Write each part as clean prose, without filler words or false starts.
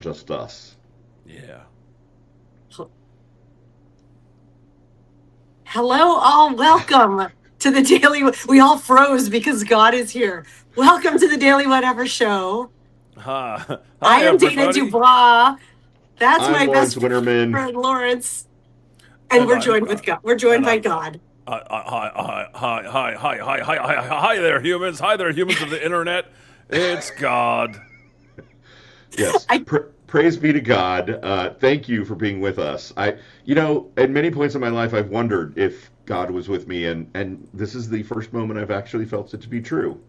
just us. Yeah. Hello, all. Welcome to the Daily. We all froze because God is here. Welcome to the Daily Whatever Show. Hi, I hi am Dana everybody. Dubois. That's I'm my Lawrence best Winterman. friend, Lawrence, and And we're I'm joined with God. We're joined and by I'm God. hi there humans. Hi there humans of the internet. It's God. Yes, I praise be to God. Thank you for being with us. At many points in my life, I've wondered if God was with me, and this is the first moment I've actually felt it to be true.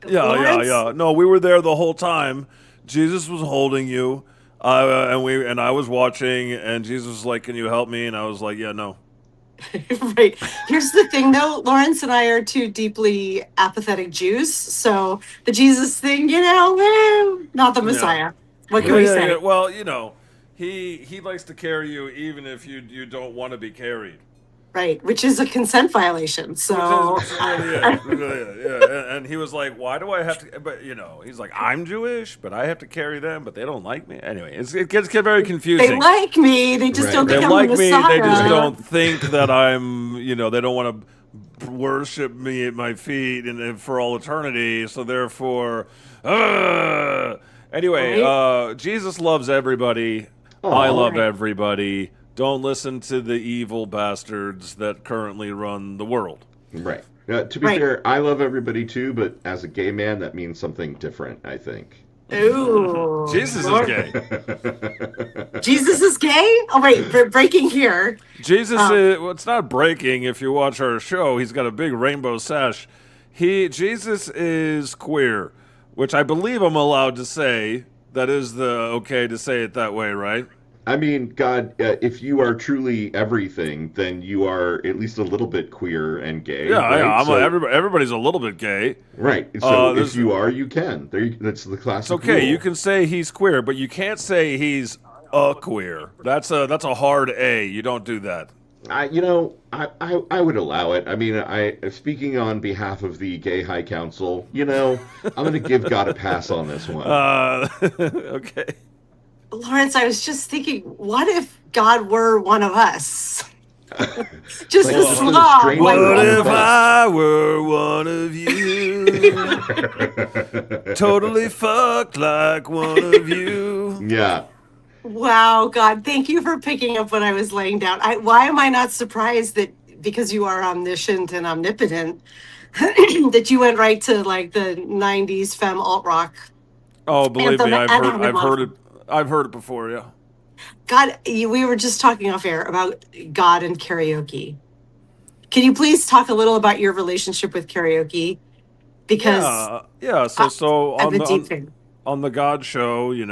Lawrence. No, we were there the whole time. Jesus was holding you. And I was watching and Jesus was like, "Can you help me?" And I was like, "Yeah, no." Right. Here's the thing, though. Lawrence and I are two deeply apathetic Jews, so the Jesus thing, not the Yeah. Messiah. What can Yeah, we Right. yeah, yeah. say? Well, he likes to carry you even if you don't want to be carried. Right, which is a consent violation. So Which is really is. Which really is. Yeah. And he was like, "Why do I have to?" But he's like, "I'm Jewish, but I have to carry them, but they don't like me." Anyway, it gets very they confusing. like me, they just Right. don't They think Right. I'm the like me. They just Right. Messiah. don't think that I'm. They don't want to worship me at my feet and for all eternity. So therefore, anyway, Right? Jesus loves everybody. I Aw. love Right. everybody. Don't listen to the evil bastards that currently run the world. Right. To be Right. fair, I love everybody too, but as a gay man, that means something different, I think. Ooh, Jesus is Lord. gay. Jesus is gay? Oh, wait, breaking here. Jesus Um, is, well, it's not breaking if you watch our show. He's got a big rainbow sash. Jesus is queer, which I believe I'm allowed to say. That is the okay to say it that way, right? I mean, God, if you are truly everything, then you are at least a little bit queer and gay, Yeah, yeah. right? So, Everybody's a little bit gay. right. So if There's you are, you can. That's the It's classic okay. You rule. can say he's queer, but you can't say he's a queer. That's a hard A. You don't do that. I would allow it. I mean, speaking on behalf of the Gay High Council, I'm going to give God a pass on this one. Okay. Lawrence, I was just thinking, what if God were one of us? Just Like a just a slob, like stranger What on the if bus. I were one of you? Totally fucked like one of you. Yeah. wow, God, thank you for picking up what I was laying down. Why am I not surprised that because you are omniscient and omnipotent, that you went right to like the 90s femme alt rock Oh, believe anthem me, and had him on them? I've heard it before. Yeah. God, we were just talking off air about God and karaoke. Can you please talk a little about your relationship with karaoke? Because Yeah, yeah. I, So I'm a deep fan. on the God Show, we're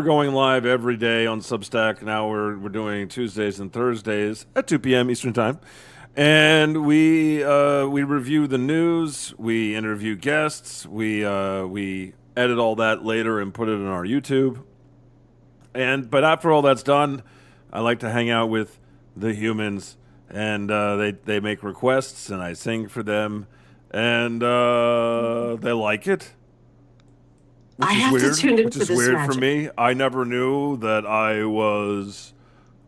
going live every day on Substack. Now we're doing Tuesdays and Thursdays at 2 p.m. Eastern Time, and we review the news. We interview guests. We edit all that later and put it on our YouTube. But after all that's done, I like to hang out with the humans, and they make requests, and I sing for them, and they like it, I which is have to weird. tune in Which for is this weird for magic. me. I never knew that I was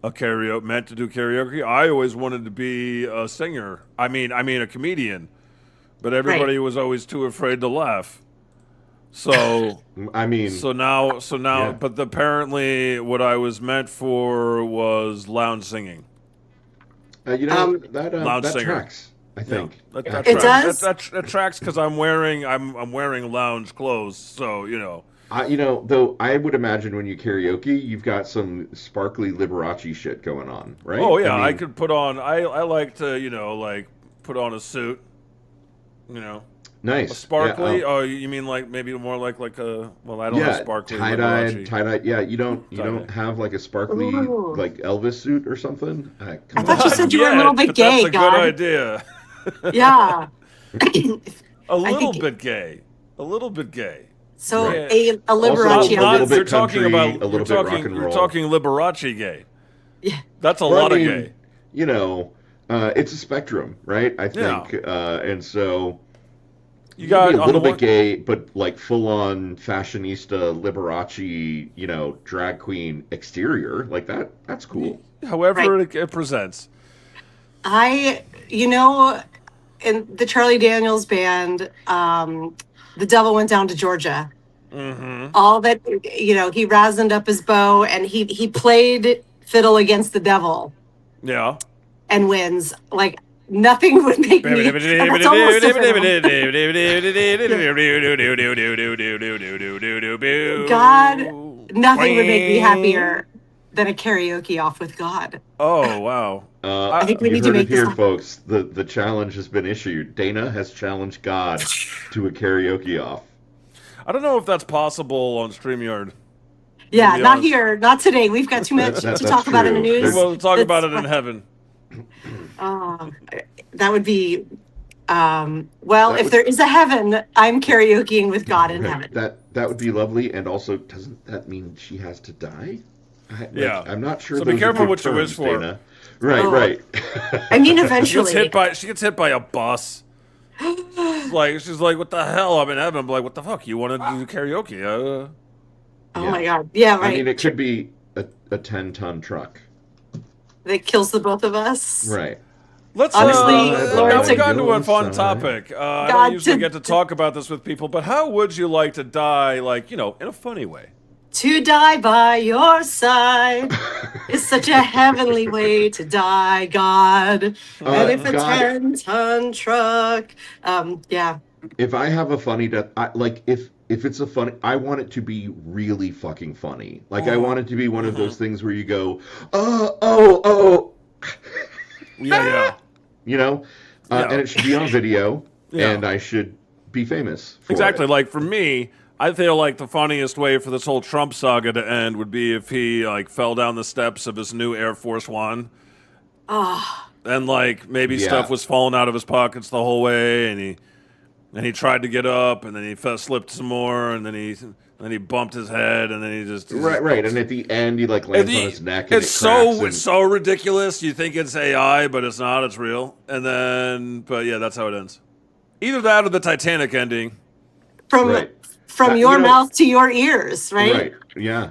a karaoke meant to do karaoke. I always wanted to be a singer. I mean a comedian, but Right. everybody was always too afraid to laugh. So I mean, so now, yeah. but apparently, what I was meant for was lounge singing, Um, lounge That singer. tracks, I Yeah, think, that it tracks. actually. does. That tracks because I'm wearing lounge clothes. So Though I would imagine when you karaoke, you've got some sparkly Liberace shit going on, right? Oh I yeah, I mean, could put on. I like to like put on a suit. You know, a nice. Yeah. sparkly. Oh, you mean like maybe more like a? Well, I don't have Yeah, sparkly tie-dyed, Liberace tie-dyed. Yeah, you tie don't dye. have like a sparkly Ooh. like Elvis suit or something? I Come thought you on said now. you were a little Yet, bit but that's gay, a good God. idea. Yeah. A I little think bit gay. A little bit gay. so. Right. Yeah. A Also, Liberace a little Not outfit. you're bit talking country, about a little bit rock and you're roll. talking Liberace gay. Yeah. That's a Well, I lot of mean, gay. you know, it's a spectrum, right? I Yeah. think, and so You You can be got a on the little bit one. gay, but like full on fashionista, Liberace, drag queen exterior, like that. That's cool. However Right. it presents. I, you know, in the Charlie Daniels band, the devil went down to Georgia. Mm-hmm. All that, he rosined up his bow and he played fiddle against the devil Yeah. and wins. Like nothing would make me, and that's almost a fiddle. God, nothing would make me Boing. happier than a karaoke off with God. Oh wow. I I think we You need to heard it make this here, happen. folks. The challenge has been issued. Dana has challenged God to a karaoke off. I don't know if that's possible on StreamYard. To Yeah, be not honest, here, not today. We've got too much to That's talk about in the true. news. we'll talk about That's it in heaven. uh, that would be well, That if would there is a heaven, I'm karaokeing with God in right. heaven. That would be lovely. And also, doesn't that mean she has to die? Yeah. I'm not sure So be those are careful good what you wish terms, for. Dana. Right, Oh, right. I mean, She gets hit eventually. by she gets hit by a bus. She's like, what the hell? I'm in heaven. I'm like, what the fuck? You want to do karaoke? Oh my Yeah. God. Yeah, I mean, right. it could be a 10-ton truck. That kills the both of us. Right. Let's Bye, Honestly, now Lawrence bye, we've and gotten to a your fun side. topic. I don't God usually get to talk about this with people, but how would you like to die, like, in a funny way? to die by your side is such a heavenly way to die, God. And if a God, 10-ton truck, yeah. if I have a funny death, if it's a funny, I want it to be really fucking funny. Like I want it to be one of those things where you go, oh, Yeah, yeah. you know, Yeah. and it should be on video, Yeah. and I should be famous for Exactly. it. Like for me, I feel like the funniest way for this whole Trump saga to end would be if he like fell down the steps of his new Air Force One, Oh, and like maybe stuff Yeah. was falling out of his pockets the whole way, and he tried to get up, and then he slipped some more, and then he bumped his head, and then he Right, just right. And at the end, he like and lands on the- his neck and it's it cracks. it's so ridiculous. You think it's AI, but it's not. It's real. And then, but yeah, that's how it ends. Either that or the Titanic ending. from Right. from You your know, mouth to your ears, right? right. Yeah.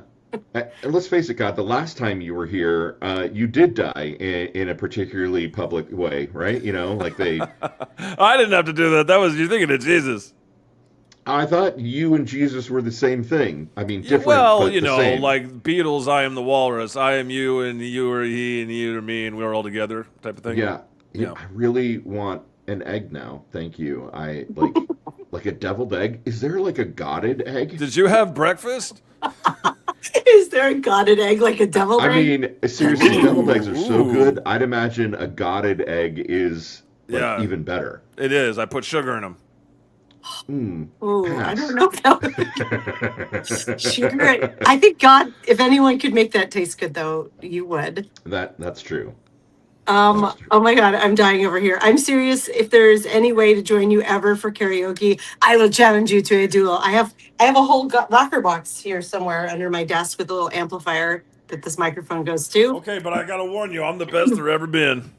And let's face it, God, the last time you were here, you did die in a particularly public way, right? Like I didn't have to do that. That was you're thinking of Jesus. I thought you and Jesus were the same thing. I mean, different, Well, but the same. like Beatles, I am the walrus. I am you, and you are he, and you are me, and we're all together, type of thing. Yeah. Yeah. I really want an egg now. Thank you. I like a deviled egg. Is there like a godded egg? Did you have breakfast? Is there a godded egg like a deviled I egg? mean, seriously, deviled eggs are so Ooh. good. I'd imagine a godded egg is like Yeah. even better. It is. I put sugar in them. Ooh, I Pass. don't know if that would sugar. I think God, if anyone could make that taste good, though, you would. That's true. That's true. Oh my God, I'm dying over here. I'm serious. If there's any way to join you ever for karaoke, I will challenge you to a duel. I have a whole rocker box here somewhere under my desk with a little amplifier that this microphone goes to. Okay, but I gotta warn you, I'm the best there ever been.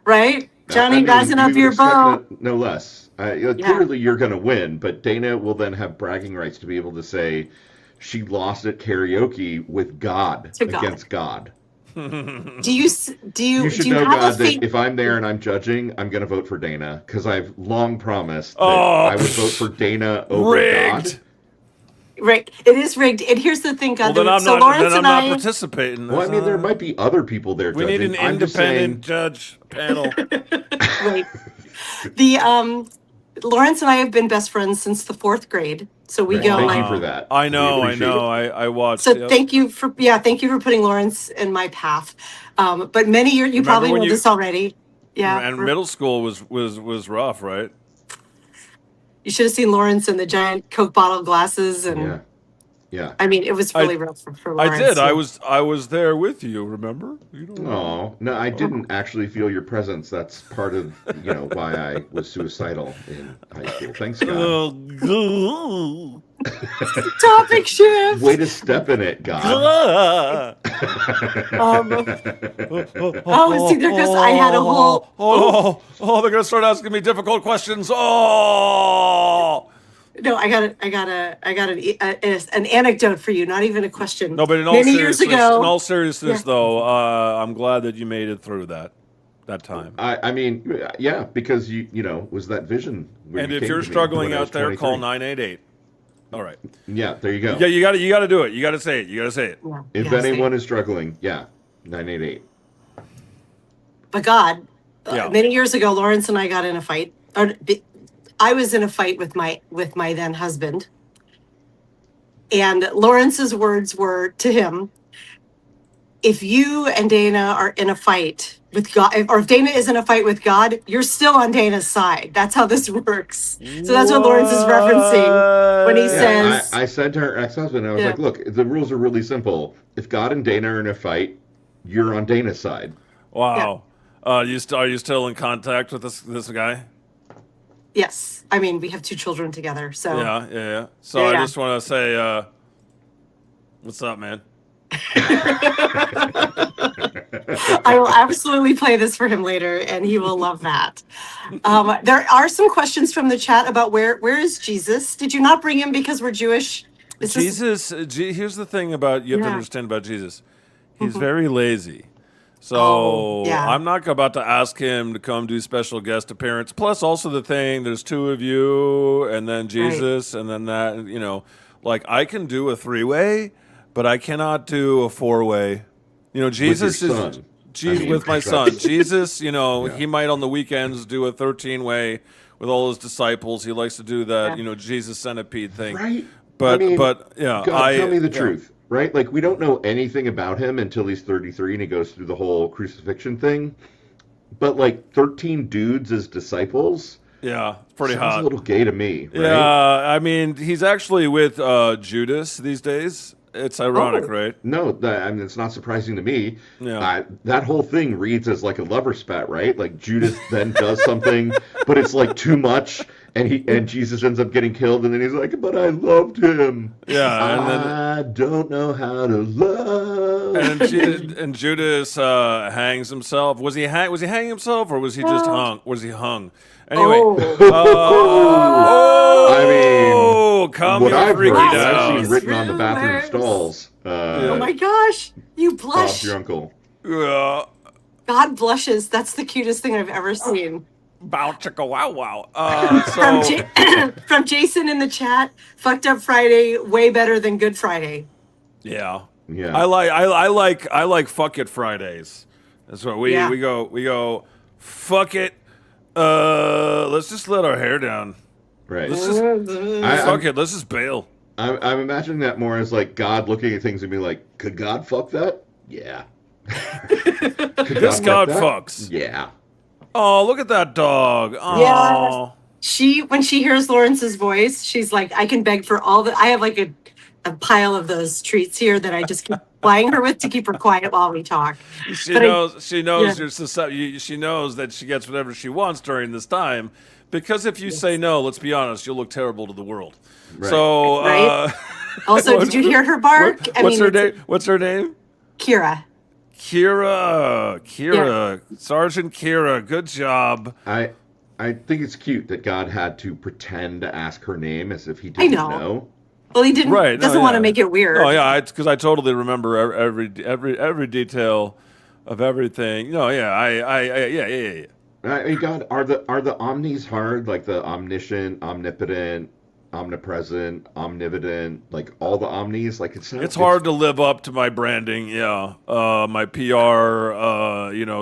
Right, Johnny, I mean, rising we up would your expect bow. no less. Yeah, Clearly, you're going to win, but Dana will then have bragging rights to be able to say she lost at karaoke with God to God. against God. Do you s- do you You should do you know, have a God, that favorite? if I'm there and I'm judging, I'm going to vote for Dana because I've long promised that Oh, I would vote for Dana over rigged. God. Right, it is rigged. And here's the thing, Well, God. So then Lawrence I'm and not I, participating. Well, I mean, there might be other people there We need judging. an I'm just independent saying, judge panel. right, the Lawrence and I have been best friends since the fourth grade. So we right, go thank you like. for that. I We know. appreciate it. I watched. So Yep. thank you for putting Lawrence in my path. But many years, you Remember probably when know you this already. Yeah, and middle school was rough, right? you should have seen Lawrence in the giant Coke bottle glasses, Yeah, and yeah. I mean, it was I really rough for I Lawrence. did. Yeah. I was there with you. Remember? You don't remember? Oh, no, I didn't actually feel your presence. That's part of, why I was suicidal in high school. Thanks, God. Oh, Topic shift. Way to step in it, God. God. Um, oh, see, there goes. I had a whole. They're gonna start asking me difficult questions. Oh, No, I got an anecdote for you. Not even a question. no, but Many years in ago. all seriousness, Yeah. though, I'm glad that you made it through that time. I mean, yeah, because was that vision where And you if came you're to me when struggling I was out there, call 23. 988. All right. Yeah, there you go. Yeah, you got to do it. You got to say it. You got to say it. Yeah. You If gotta say. anyone is struggling, yeah, 988. But God, Yeah. many years ago, Lawrence and I got in a fight. I was in a fight with my then husband, and Lawrence's words were to him, if you and Dana are in a fight with God, or if Dana is in a fight with God, you're still on Dana's side. That's how this works. So that's what Lawrence is referencing when he Yeah, What? says, I said to her ex-husband, I was yeah, like, look, the rules are really simple. If God and Dana are in a fight, you're on Dana's side. yeah, Wow. Are you still in contact with this guy? yes. I mean, we have two children together. So, Yeah, yeah, yeah. So I yeah, just want to say, what's up, man? I will absolutely play this for him later, and he will love that. There are some questions from the chat about where is Jesus? Did you not bring him because we're Jewish? This is Here's the thing about you have to yeah. understand about Jesus. He's Mhm. very lazy. Oh So yeah, I'm not about to ask him to come do special guest appearance. Plus, also the thing, there's two of you, and then right. Jesus, and then that. Like I can do a three-way, but I cannot do a four-way. With your Jesus is son. I Jesus mean, with my son. that's Jesus, yeah. he might on the weekends do a 13-way with all his disciples. He likes to do that, Yeah. Jesus centipede thing. Right? I But mean, but yeah, God, tell me the yeah. truth, right? Like, we don't know anything about him until he's 33 and he goes through the whole crucifixion thing. But, like, 13 dudes as disciples Yeah, it's pretty sounds a hot. little gay to me, Yeah, right? I mean, he's actually with Judas these days. It's ironic, Oh, right? No, I mean, it's not surprising to me. Yeah. That whole thing reads as like a lover spat, right? Like Judas then does something, but it's like too much, and Jesus ends up getting killed, and then he's like, "But I loved him. Yeah, I don't know how to love." and Judas hangs himself. Was he hanging himself, or was he just oh, hung? Was he hung? Anyway, oh, I mean, calm what your I've freaky heard, what I've seen down. blasphemous written on the bathroom rumors. stalls, Oh Yeah, my gosh, you Bob's your blush. uncle. yeah. God blushes. That's the cutest thing I've ever seen. Bow chicka wow wow. From So from Jason in the chat, fucked up Friday, way better than Good Friday. yeah, Yeah. I like fuck it Fridays. That's what Yeah. we go. Fuck it. Let's just let our hair down. Right. Let's just I, fuck I'm it. Let's just bail. I'm imagining that more as like God looking at things and being like, could God fuck that? Yeah. Could This God fuck God that? fucks. Yeah. Oh, look at that dog. Yeah. Oh, When she hears Lawrence's voice, she's like, I can beg for all the I have like a pile of those treats here that I just keep flying her with to keep her quiet while we talk. she But I knows. She yeah. knows she knows that she gets whatever she wants during this time. Because if you say Yes. no, let's be honest, you'll look terrible to the world. Right. So, Right? Also, did you hear her bark? I what's mean, her it's name? What's her name? Kira. Yeah. Sergeant Kira. Good job. I think it's cute that God had to pretend to ask her name as if he I didn't know. know. Well, he didn't Right. No. doesn't want to Yeah. make it No. weird. Yeah. Because I totally remember every detail of everything. No. Yeah. Yeah. I mean, God, are the omnis hard? Like the omniscient, omnipotent, omnipresent, omnipotent, like all the omnis? Like It's hard to live up to my branding. Yeah. My PR,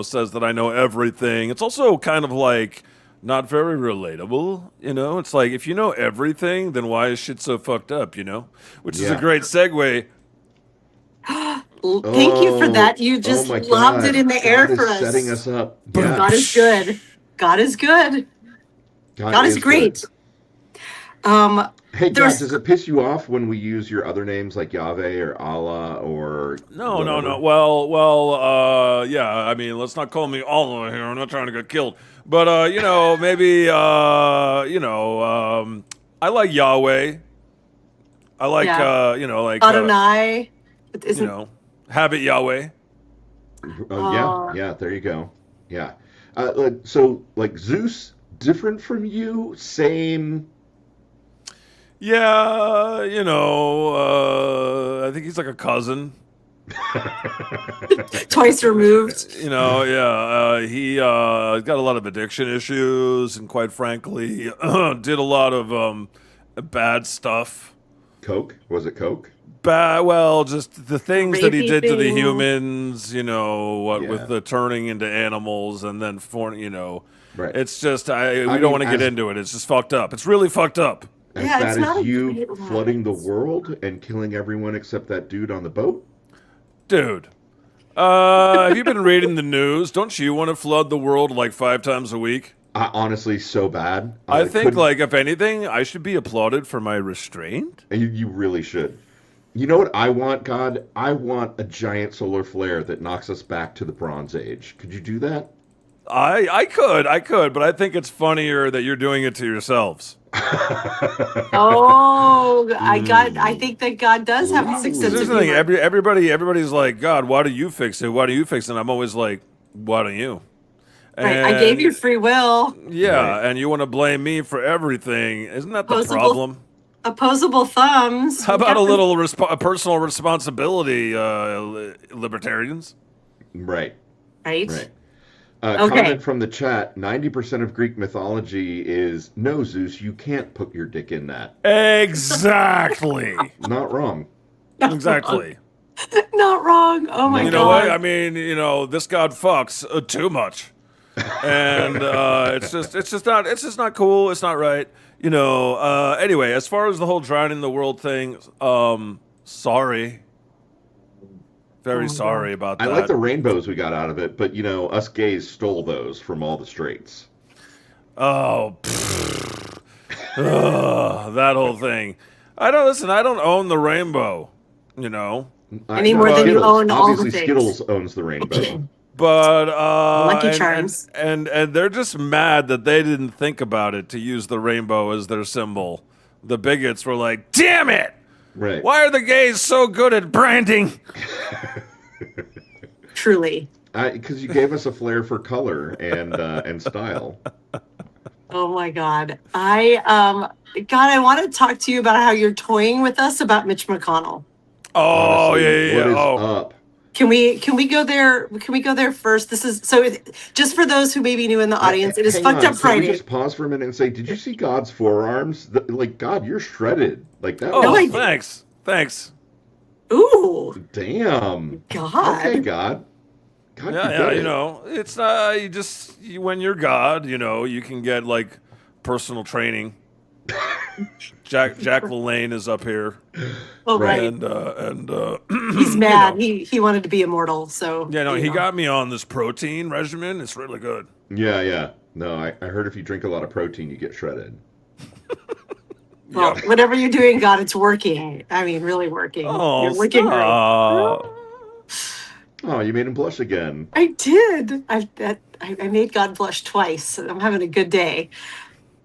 says that I know everything. It's also kind of like not very relatable. It's like if you know everything, then why is shit so fucked up? Which is a Yeah. great segue. Thank you for Oh, that. You oh just my lobbed it God. in the air God for is setting us. us up. Boom. Yeah. God is good. God is good. God God is is good. great. Um, Hey, God, there's does it piss you off when we use your other names like Yahweh or Allah or No, no, no. whatever? Yeah. I mean, let's not call me Allah here. I'm not trying to get killed. But maybe I like Yahweh. I like yeah, like Adonai. It you isn't know, Have it Yahweh. Oh yeah, Uh, yeah. There you go. Yeah. So like Zeus, different from you, same. Yeah, I think he's like a cousin. twice removed. He got a lot of addiction issues, and quite frankly, did a lot of bad stuff. Coke? Was it Coke? Well, just the things that he Rapey did to the thing. humans, what with Yeah. the turning into animals, and then Right. it's just I we don't mean, want to get into it. It's just fucked up. It's really fucked up, as Yeah, it's bad not as a you great flooding the line. world and killing everyone except that dude on the boat. dude. Have you been reading the news? Don't you want to flood the world like 5 times a week? Honestly, so bad. I think, Couldn't. like, if anything, I should be applauded for my restraint. You really should. You know what I want, God? I want a giant solar flare that knocks us back to the Bronze Age. Could you do that? I could, but I think it's funnier that you're doing it to yourselves. Oh, I Ooh. think that God does have a sixth 'Cause sense here's of Ooh. the thing: humor. everybody's like, God, why do you fix it? Why do you fix it? And I'm always like, why don't you? Right. I gave you And free will. Right. yeah, and you want to blame me for everything? Isn't that the Opposable problem? opposable thumbs. How We about a got the little personal responsibility, libertarians? Right. right. Right. Okay. Comment from the chat: 90% of Greek mythology is no, Zeus. You can't put your dick in that. Exactly. Not wrong. Not wrong. Exactly. Not wrong. Oh my You Not know what? wrong. I God. mean, this god fucks too much, and it's just not cool. It's not right. Anyway, as far as the whole drowning the world thing, sorry, Oh very my God. sorry about I like that. the rainbows we got out of it, but us gays stole those from all the straits. Oh, that whole thing. I don't listen. I don't own the rainbow. You know. Any No, more than But you Skittles. own all the Obviously, things. Skittles owns the rainbow. But Lucky and Charms. they're just mad that they didn't think about it to use the rainbow as their symbol. The bigots were like, "Damn it! Right. Why are the gays so good at branding?" Truly. Because you gave us a flair for color and style. Oh my God. I want to talk to you about how you're toying with us about Mitch McConnell. Oh yeah, Honestly, yeah, what yeah. is Oh, up? Can we go there? Can we go there first? This is so. Just for those who may be new in the audience, it is Hang Fucked on. Up Can we Friday. just pause for a minute and say, did you see God's forearms? Like, God, you're shredded. Like that No, oh, was. I did. thanks. Ooh, Damn. Okay, God. God. God, you Yeah, did yeah. it. It's when you're God, you can get like personal training. Jack LaLanne is up here, Oh, Right. right. and He's mad. He wanted to be immortal, so yeah, no, he got me on this protein regimen. It's really good. Yeah, yeah. No, I heard if you drink a lot of protein, you get shredded. Well, Yep. whatever you're doing, God, it's working. I mean, really working. Oh, You're looking great. stop. Oh, you made him blush again. I did. I made God blush twice. I'm having a good day.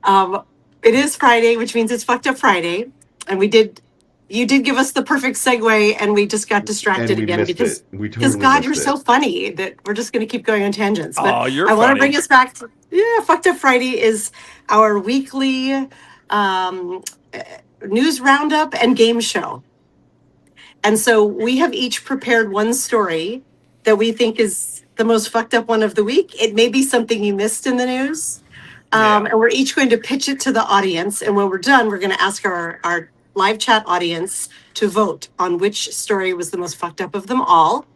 Um, it is Friday, which means it's Fucked Up Friday, and you did give us the perfect segue, and we just got And distracted we again missed because it. We because totally God, you're missed so it. funny that we're just going to keep going on tangents. But Oh, you're I want to bring funny. us back to Fucked Up Friday is our weekly um, uh, news roundup and game show. And so we have each prepared one story that we think is the most fucked up one of the week. It may be something you missed in the news. Yeah. And we're each going to pitch it to the audience. And when we're done, we're going to ask our live chat audience to vote on which story was the most fucked up of them all.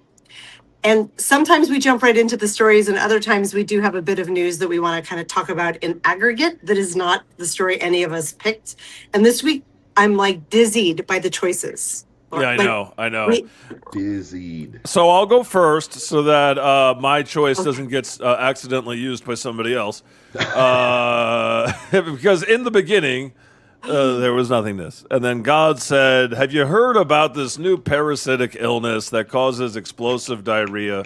And sometimes we jump right into the stories, and other times we do have a bit of news that we want to kind of talk about in aggregate that is not the story any of us picked. And this week, I'm like dizzied by the choices. Yeah, I Like, know. I know. we, Dizzied. So I'll go first so that my choice okay. doesn't get accidentally used by somebody else. Because in the beginning, there was nothingness. And then God said, "Have you heard about this new parasitic illness that causes explosive diarrhea?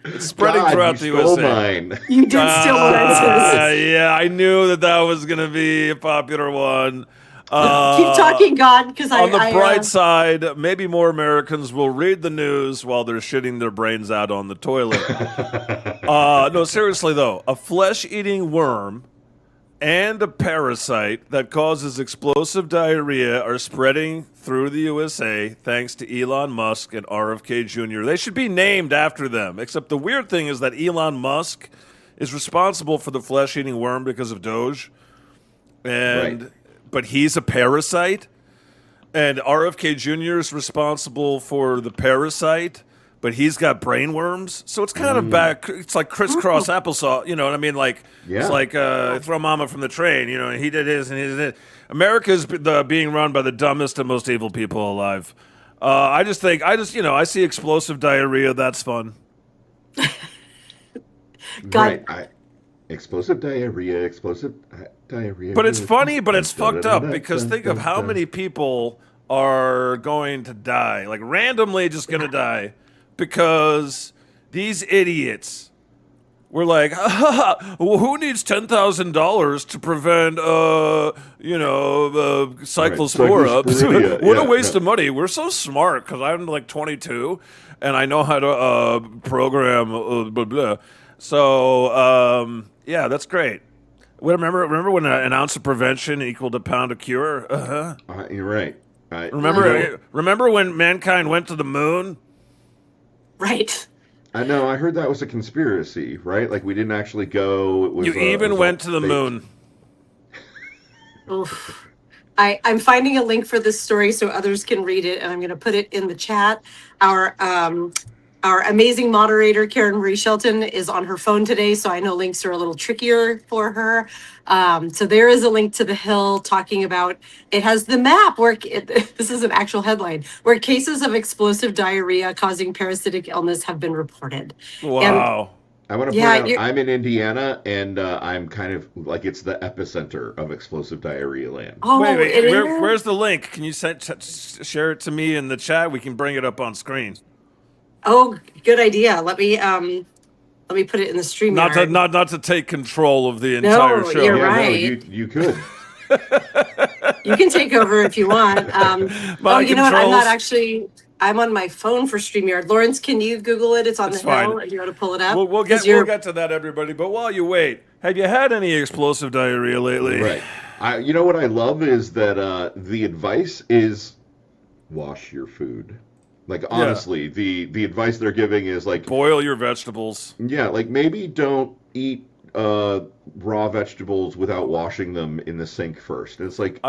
It's spreading God, you throughout the stole USA." mine. You did steal what I said. Yeah, I knew that was going to be a popular one. Keep talking, God, because On the bright side, maybe more Americans will read the news while they're shitting their brains out on the toilet. No, seriously though, a flesh-eating worm and a parasite that causes explosive diarrhea are spreading through the USA thanks to Elon Musk and RFK Jr. They should be named after them, except the weird thing is that Elon Musk is responsible for the flesh-eating worm because of Doge, Right. but he's a parasite, and RFK Jr. is responsible for the parasite, but he's got brain worms. So it's kind of back. It's like crisscross applesauce. You know what I mean? Like Yeah. it's like throw mama from the train. You know, and he did his and he did it. America's being run by the dumbest and most evil people alive. I see explosive diarrhea. That's fun. God. Right. Explosive diarrhea. But it's funny, but it's fucked up because think of how many people are going to die, like randomly just going to die because these idiots were like, well, who needs $10,000 to prevent, cyclospora? Cyclosporia, What a yeah, waste no. of money. We're so smart because I'm like 22 and I know how to program, blah, blah. So, yeah, that's great. Well, remember when an ounce of prevention equaled a pound of cure? Uh-huh. You're right. Remember when mankind went to the moon? Right. I know. I heard that was a conspiracy, right? Like we didn't actually go. It was, You it even was went all to the fake. moon. Oof. I'm finding a link for this story so others can read it, and I'm going to put it in the chat. Our amazing moderator, Karen Marie Shelton, is on her phone today, so I know links are a little trickier for her. So there is a link to the Hill talking about, it has the map where, this is an actual headline, where cases of explosive diarrhea causing parasitic illness have been reported. Wow. I want to Yeah, point out I'm in Indiana, and I'm kind of like it's the epicenter of explosive diarrhea land. Oh, Wait, it is? where's the link? Can you share it to me in the chat? We can bring it up on screen. Oh, good idea. Let me put it in the stream. Not to take control of the No, entire show. you're Yeah, no, right. you could. You can take over if you want. My You know what? I'm controls. not actually. I'm on my phone for StreamYard. Lawrence, can you Google it? It's on It's the Hill, fine. and you want to pull it up. We'll 'Cause get to that, everybody. But while you wait, have you had any explosive diarrhea lately? Right. You know what I love is that the advice is wash your food. Like honestly, the advice they're giving is like Boil your vegetables. yeah, like maybe don't eat raw vegetables without washing them in the sink first. It's like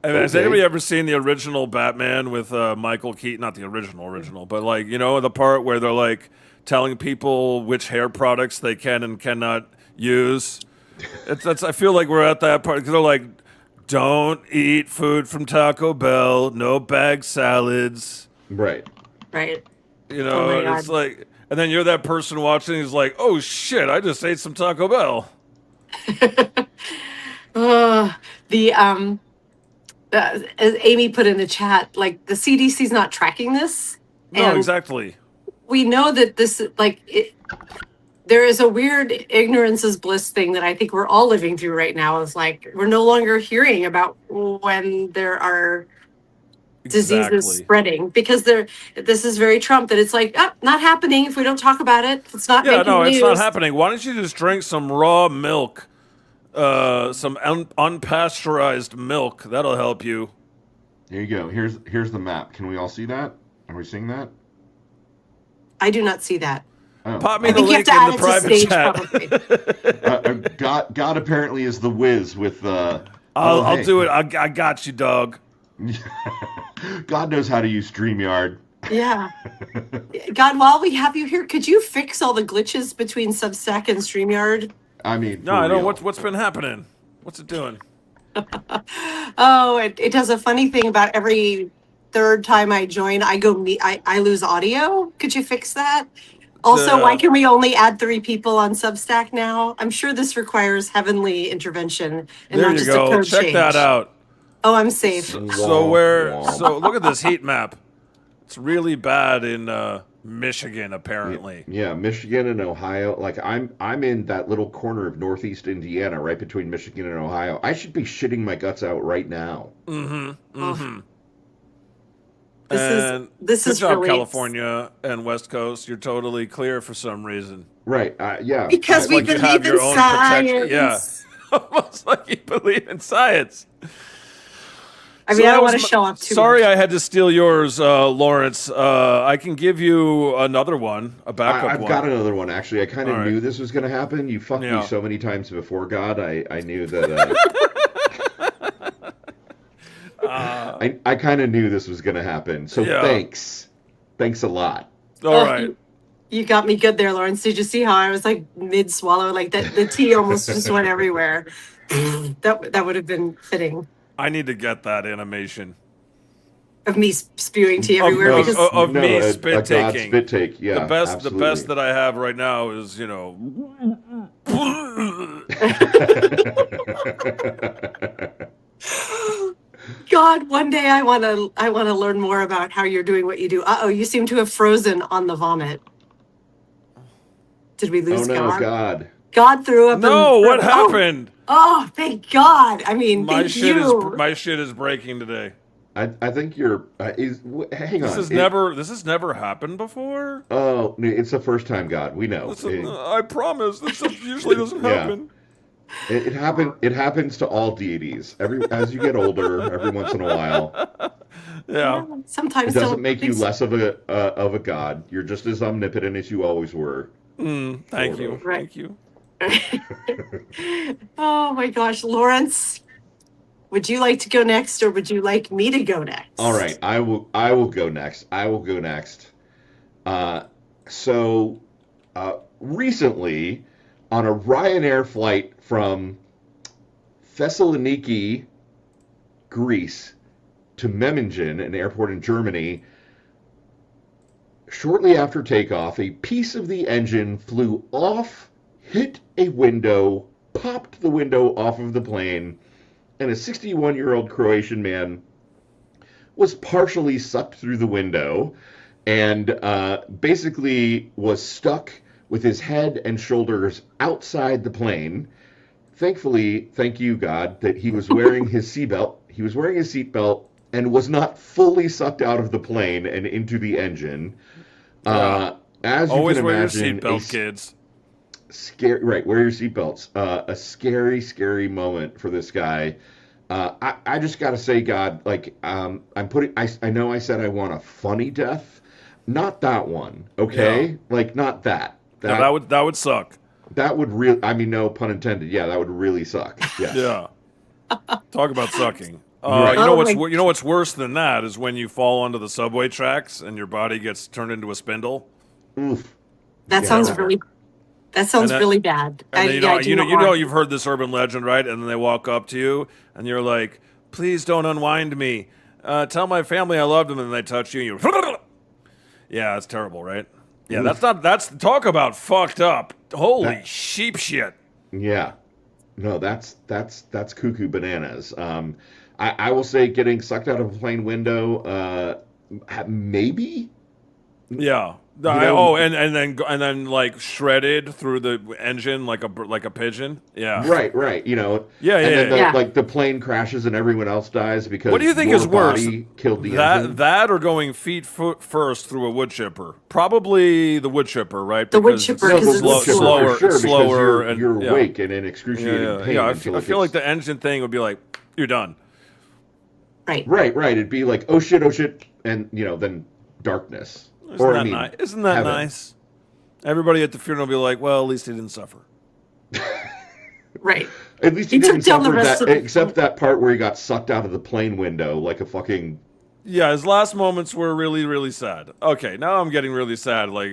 Has okay. anybody ever seen the original Batman with Michael Keaton? Not the original, but like the part where they're like telling people which hair products they can and cannot use. I feel like we're at that part because they're like, don't eat food from Taco Bell, no bag salads. Right. right. Oh my God. It's like, and then you're that person watching who's like, oh shit, I just ate some Taco Bell. As Amy put in the chat, like the CDC's not tracking this. No, and exactly. we know that this, there is a weird ignorance is bliss thing that I think we're all living through right now. Is like we're no longer hearing about when there are diseases spreading because this is very Trump that it's like not happening if we don't talk about it. It's not making news. It's not happening. Why don't you just drink some raw milk, some unpasteurized milk? That'll help you. Here you go. Here's the map. Can we all see that? Are we seeing that? I do not see that. Oh. Pop me I the think you link have in to the add it to private stage, probably. chat. God apparently is the whiz with. I'll do it. I got you, dog. God knows how to use StreamYard. Yeah. God, while we have you here, could you fix all the glitches between Substack and StreamYard? I mean, No, I don't. real. What's been happening? What's it doing? Oh, it does a funny thing about every third time I join, I lose audio. Could you fix that? Also, why can we only add 3 people on Substack now? I'm sure this requires heavenly intervention and There not you just a go. code Check change. that out. Oh, I'm safe. So look at this heat map. It's really bad in Michigan, apparently. Yeah, Michigan and Ohio. Like I'm in that little corner of Northeast Indiana, right between Michigan and Ohio. I should be shitting my guts out right now. Mm-hmm. Mm-hmm. Oh, this is And this good is job, really California and West Coast. You're totally clear for some reason. Right. Yeah. because Almost we like you have believe your in own protection. Yeah. science. Almost like you believe in science. I So mean, I that don't was want to show off too sorry much. I had to steal yours, Lawrence. I can give you another one, a backup I've one. got another one actually. I kind All of right. knew this was going to happen. You fucked me Yeah. so many times before, God. I knew that. I kind of knew this was going to happen. So Yeah. thanks a lot. All Oh, right. you got me good there, Lawrence. Did you see how I was like mid swallow, like that? The tea almost just went everywhere. That would have been fitting I need to get that animation of me spewing tea of everywhere of, because of No, me a spit God taking. spit take. Yeah, The best absolutely. that I have right now is God, one day I want to learn more about how you're doing what you do. Uh-oh, you seem to have frozen on the vomit. Did we Oh lose no, God? God. God threw up. No, what oh, happened? Oh, thank God. I mean, My thank shit you. is my shit is breaking today. I think you're. Hang This on. has never happened before. Oh, it's the first time, God. We know. I promise. This usually doesn't Yeah. happen. It happens to all deities. As you get older, every once in a while, Yeah. Sometimes it doesn't don't make you think- less of a god. You're just as omnipotent as you always were. Thank Sort you. of. Right. Thank you. Oh my gosh, Lawrence, would you like to go next, or would you like me to go next? All right, I will go next. I will go next. So recently, on a Ryanair flight from Thessaloniki, Greece, to Memmingen, an airport in Germany, shortly after takeoff, a piece of the engine flew off, hit a window, popped the window off of the plane, and a 61-year-old Croatian man was partially sucked through the window and basically was stuck with his head and shoulders outside the plane. Thankfully, thank you, God, that he was wearing his seatbelt. He was wearing his seatbelt and was not fully sucked out of the plane and into the engine. As you Always can wear your imagine, seatbelt, kids. scary, right? Wear your seatbelts. A scary, scary moment for this guy. I just gotta say, God, like, I'm putting. I know I said I want a funny death, not that one. Okay, Yeah. like not that. No, that would suck. That would really. I mean, no pun intended. Yeah, that would really suck. Yes. Yeah. Talk about sucking. Right. Oh my- You know what's worse than that is when you fall onto the subway tracks and your body gets turned into a spindle. Oof. That Yeah. sounds really. That sounds And then- really bad. And then, I do not you know want- you've heard this urban legend, right? And then they walk up to you and you're like, "Please don't unwind me. Tell my family I loved them." And they touch you. And you, yeah, it's terrible, right? Yeah, Oof. that's talk about fucked up. Holy That- sheep shit. Yeah. No, that's cuckoo bananas. I will say getting sucked out of a plane window, maybe. Yeah. know- and then like shredded through the engine like a pigeon. Yeah. Right. You know. Yeah, And then yeah. like the plane crashes and everyone else dies because What do you think your is worse? body killed the engine. That or going feet first through a wood chipper? Probably the wood chipper, right? The wood Because chipper, No, because the it's wood chipper slower. for sure, because slower, you're yeah. awake and in excruciating Yeah, pain. yeah. I until feel like it's- the engine thing would be like, you're done. Right. Right. It'd be like, oh shit, and then darkness. Isn't that heaven. nice? Everybody at the funeral will be like, well, at least he didn't suffer. Right. At least He he took didn't down the suffer rest that, of the- except that part where he got sucked out of the plane window like a fucking. Yeah, his last moments were really, really sad. Okay, now I'm getting really sad. Like,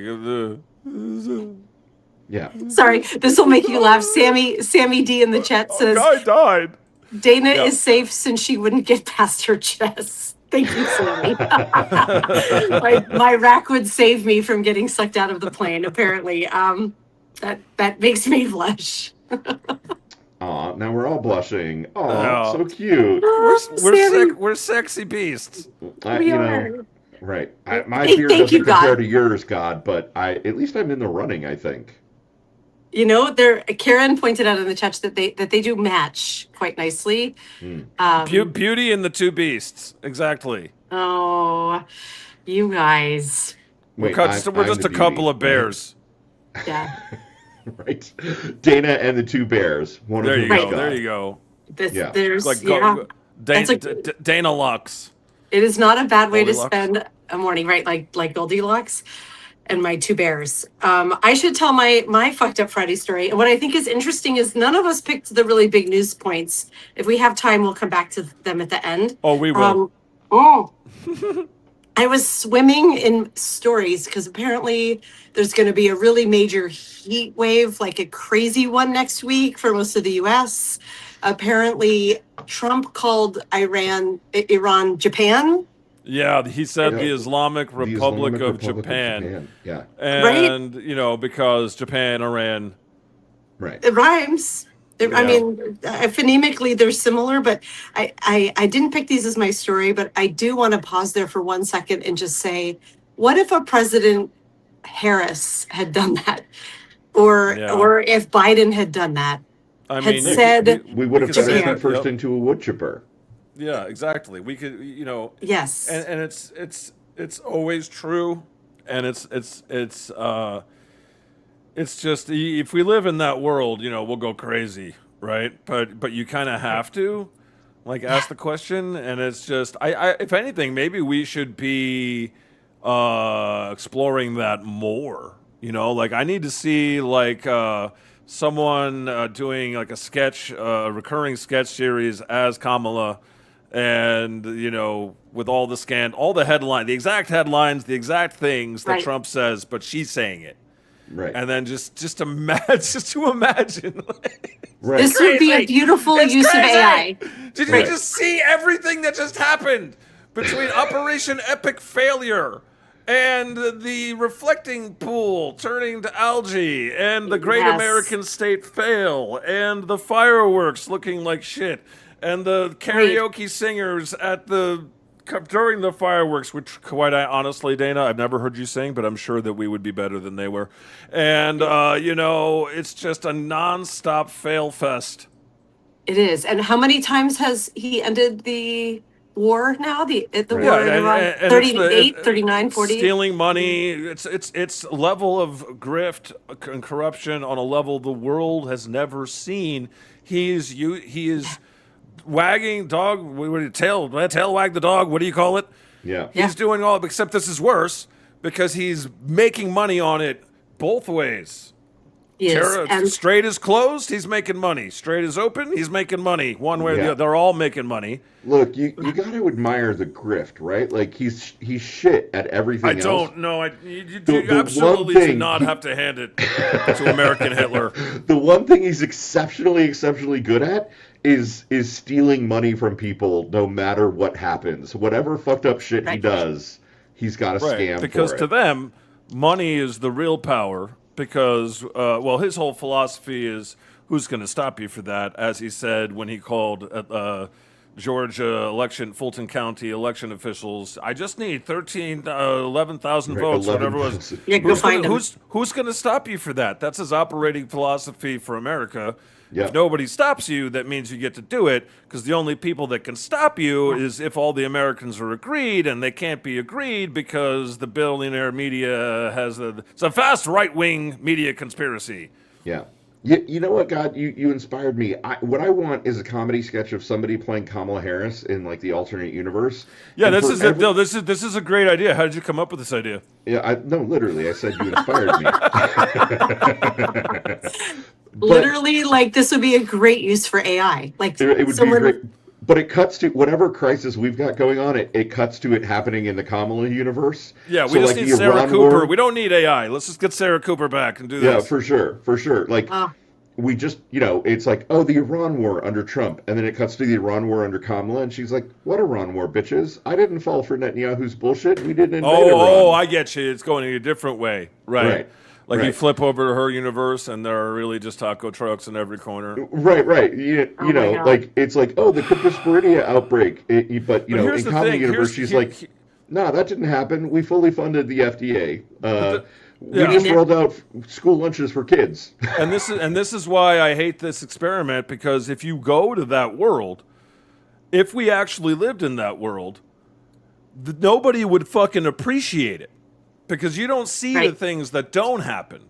Yeah. Sorry, this will make you laugh. Sammy D in the chat says guy died. Dana Yeah. is safe since she wouldn't get past her chest. Thank you, Sammy. my rack would save me from getting sucked out of the plane. Apparently, that makes me blush. Aw, now we're all blushing. Aw, Yeah. so cute. We're Sammy, we're sexy beasts. we You are. know, Right. My Hey, beer thank doesn't you, compare God. to yours, God, but at least I'm in the running, I think. You know, there. Karen pointed out in the chat that they do match quite nicely. Hmm. Beauty and the Two Beasts. Exactly. Oh, you guys. Wait, We're I'm just the a couple beauty, of right? bears. Yeah. Right. Dana and the two bears, one of There you whom is Right. go. There you God. go. Yeah. There's Like That's a. Dana Lux. It is not a bad way to Goldilocks. spend a morning, right? Like Goldilocks and my two bears. I should tell my fucked up Friday story. And what I think is interesting is none of us picked the really big news points. If we have time, we'll come back to them at the end. Oh, we will. Um, oh, I was swimming in stories because apparently there's going to be a really major heat wave, like a crazy one next week for most of the US. Apparently, Trump called Iran, Japan, Yeah, he said Yeah. the Islamic The Republic Islamic of Republic of Japan. Japan. Yeah. right? And, because Japan, Iran. Right. It rhymes. I Yeah. mean, phonemically they're similar, but I didn't pick these as my story, but I do want to pause there for 1 second and just say, what if a President Harris had done that, Yeah. or if Biden had done that, I had mean, you could, said We would we have could say turned him Japan. that. first Yep. into a wood chipper. Yeah, exactly. We could, Yes, and it's always true, and it's just if we live in that world, we'll go crazy, right? But you kind of have to like yeah, ask the question, and it's just if anything, maybe we should be exploring that more. Like I need to see like someone doing like a recurring sketch series as Kamala, and with all the headline, the exact headlines, the exact things that right. Trump says, but she's saying it, Right. and then just imagine, just to imagine, Right. This would be a crazy. beautiful It's use of crazy. AI. Did you Right. just see everything that just happened between Operation Epic Failure and the reflecting pool turning to algae and the Great Yes. American State Fail and the fireworks looking like shit and the Right. karaoke singers during the fireworks, which quite honestly, Dana, I've never heard you sing, but I'm sure that we would be better than they were. And it's just a nonstop fail fest. It is. And how many times has he ended the war now? The Right. war Yeah, in Iran? and it's 38, 39, 40. stealing money. It's level of grift and corruption on a level the world has never seen. He is wagging dog. What do you tail wag the dog? What do you call it? Yeah. Yeah. He's doing all, except this is worse because he's making money on it both ways. He is. And Straight is closed, he's making money. Straight is open, he's making money. One way or the Yeah. other, they're all making money. Look, you got to admire the grift, right? Like he's shit at everything I else. don't know. You The absolutely one do thing not he- have to hand it to American Hitler. The one thing he's exceptionally good at is stealing money from people no matter what happens. Whatever fucked up shit he right. does, he's got a Right, scam because for to it. them, money is the real power. Because, his whole philosophy is who's going to stop you for that, as he said when he called Georgia Fulton County election officials. I just need 11,000 Right, votes, whatever it was. 11,000. Yeah, go Who's find gonna, him. who's going to stop you for that? That's his operating philosophy for America. Yeah. If nobody stops you, that means you get to do it, because the only people that can stop you is if all the Americans are agreed, and they can't be agreed because the billionaire media it's a vast right-wing media conspiracy. Yeah. You know what, God? You inspired me. What I want is a comedy sketch of somebody playing Kamala Harris in like the alternate universe. Yeah, And this for is it. No, this is a great idea. How did you come up with this idea? Yeah, no, literally, I said you inspired me. But Literally, like this would be a great use for AI. Like it would be someone, great. But it cuts to whatever crisis we've got going on. It cuts to it happening in the Kamala universe. Yeah, we So, just like, need the Sarah Iran Cooper. war- We don't need AI. Let's just get Sarah Cooper back and do Yeah, this. for sure. Like oh, we just, it's like, oh, the Iran war under Trump, and then it cuts to the Iran war under Kamala, and she's like, what Iran war, bitches? I didn't fall for Netanyahu's bullshit. We didn't invade Iran. I get you. It's going in a different way. Right. Like you right. flip over to her universe, and there are really just taco trucks in every corner. Right. You Oh my know, God. like it's like, oh, the Cryptosporidia outbreak. But But here's in the Kamala thing. universe, she's like, No, that didn't happen. We fully funded the FDA. We Yeah. just rolled out school lunches for kids. And this is why I hate this experiment, because if you go to that world, if we actually lived in that world, nobody would fucking appreciate it, because you don't see the Right. things that don't happen.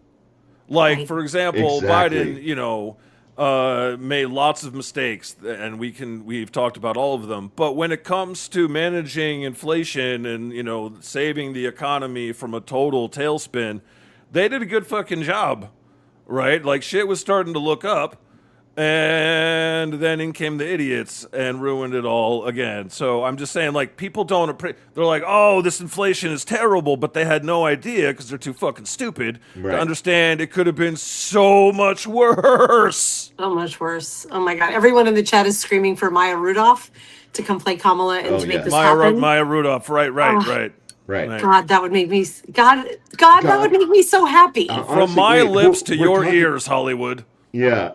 Like, Right. for example, Exactly. Biden, made lots of mistakes, and we've talked about all of them. But when it comes to managing inflation and saving the economy from a total tailspin, they did a good fucking job, right? Like shit was starting to look up, and then in came the idiots and ruined it all again. So I'm just saying, like, people don't they're like, oh, this inflation is terrible, but they had no idea, because they're too fucking stupid to Right. understand it could have been so much worse. So much worse. Oh my God. Everyone in the chat is screaming for Maya Rudolph to come play Kamala and Oh, to make yes. this happen. Maya Rudolph, right, Oh, Right. God, that would make me, that would make me so happy. From Honestly, my wait, lips to we're your talking- ears, Hollywood. Yeah.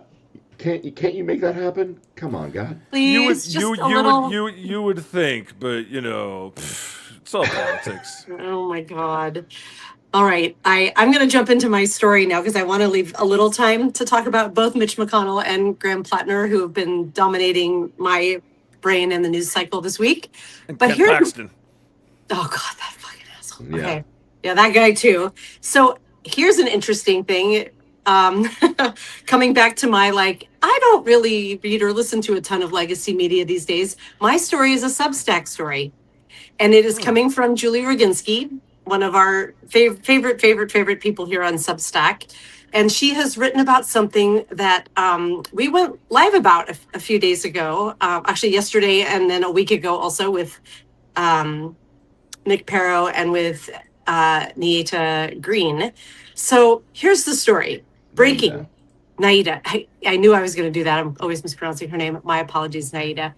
Can't you make that happen? Come on, God. Please, just a little. You would think, but it's all politics. Oh my God. All right. I'm going to jump into my story now because I want to leave a little time to talk about both Mitch McConnell and Graham Plattner, who have been dominating my brain in the news cycle this week. And But Ken here, Paxton. oh God, that fucking asshole. Yeah. Okay. Yeah, that guy too. So here's an interesting thing. Coming back to my, I don't really read or listen to a ton of legacy media these days. My story is a Substack story, and it is coming from Julie Roginski, one of our favorite people here on Substack. And she has written about something that we went live about a few days ago, actually yesterday, and then a week ago also with Nick Perro and with Nieta Green. So here's the story. Breaking. Naida. I knew I was going to do that. I'm always mispronouncing her name. My apologies, Naida.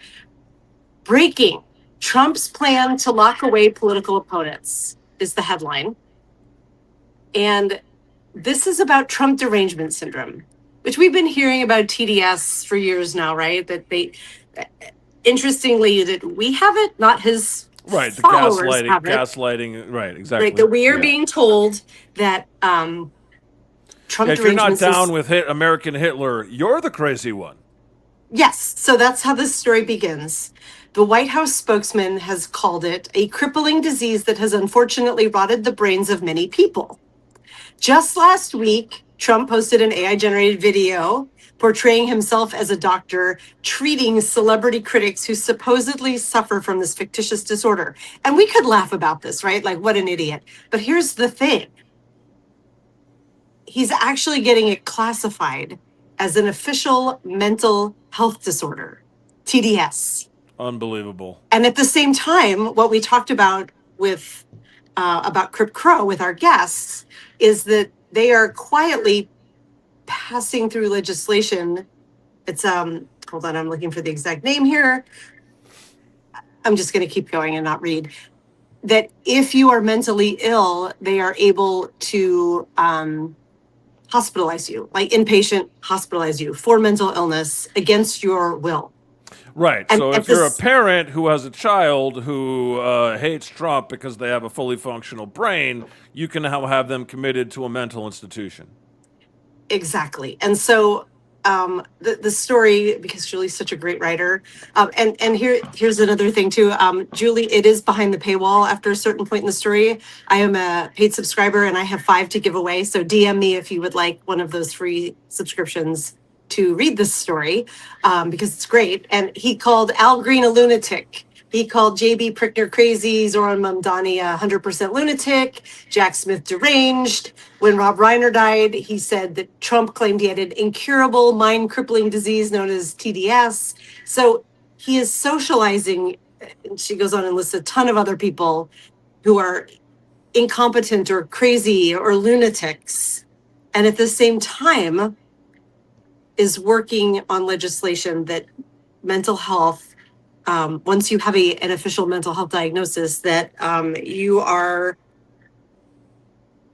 Breaking. Trump's plan to lock away political opponents is the headline. And this is about Trump derangement syndrome, which we've been hearing about TDS for years now, right? That interestingly, that we have it, not his Right, the followers have it. gaslighting, right, exactly. Right, that we are Yeah. being told that Trump if you're not derangement down with American Hitler, you're the crazy one. Yes, so that's how this story begins. The White House spokesman has called it a crippling disease that has unfortunately rotted the brains of many people. Just last week, Trump posted an AI-generated video portraying himself as a doctor treating celebrity critics who supposedly suffer from this fictitious disorder. And we could laugh about this, right? Like, what an idiot. But here's the thing. He's actually getting it classified as an official mental health disorder, TDS. Unbelievable. And at the same time, what we talked about with about Crip Crow with our guests is that they are quietly passing through legislation. It's hold on, I'm looking for the exact name here. I'm just going to keep going and not read. That if you are mentally ill, they are able to hospitalize you, like inpatient hospitalize you for mental illness against your will. Right. And So at if you're a this- parent who has a child who hates Trump because they have a fully functional brain, you can now have them committed to a mental institution. Exactly. And so the story, because Julie's such a great writer, and here's another thing too. Julie, it is behind the paywall after a certain point in the story. I am a paid subscriber and I have 5 to give away. So DM me if you would like one of those free subscriptions to read this story, because it's great. And he called Al Green a lunatic. He called J.B. Prickner crazy, Zoran Mamdani 100% lunatic, Jack Smith deranged. When Rob Reiner died, he said that Trump claimed he had an incurable mind-crippling disease known as TDS. So he is socializing, and she goes on and lists a ton of other people who are incompetent or crazy or lunatics. And at the same time is working on legislation that mental health, once you have an official mental health diagnosis, that you are,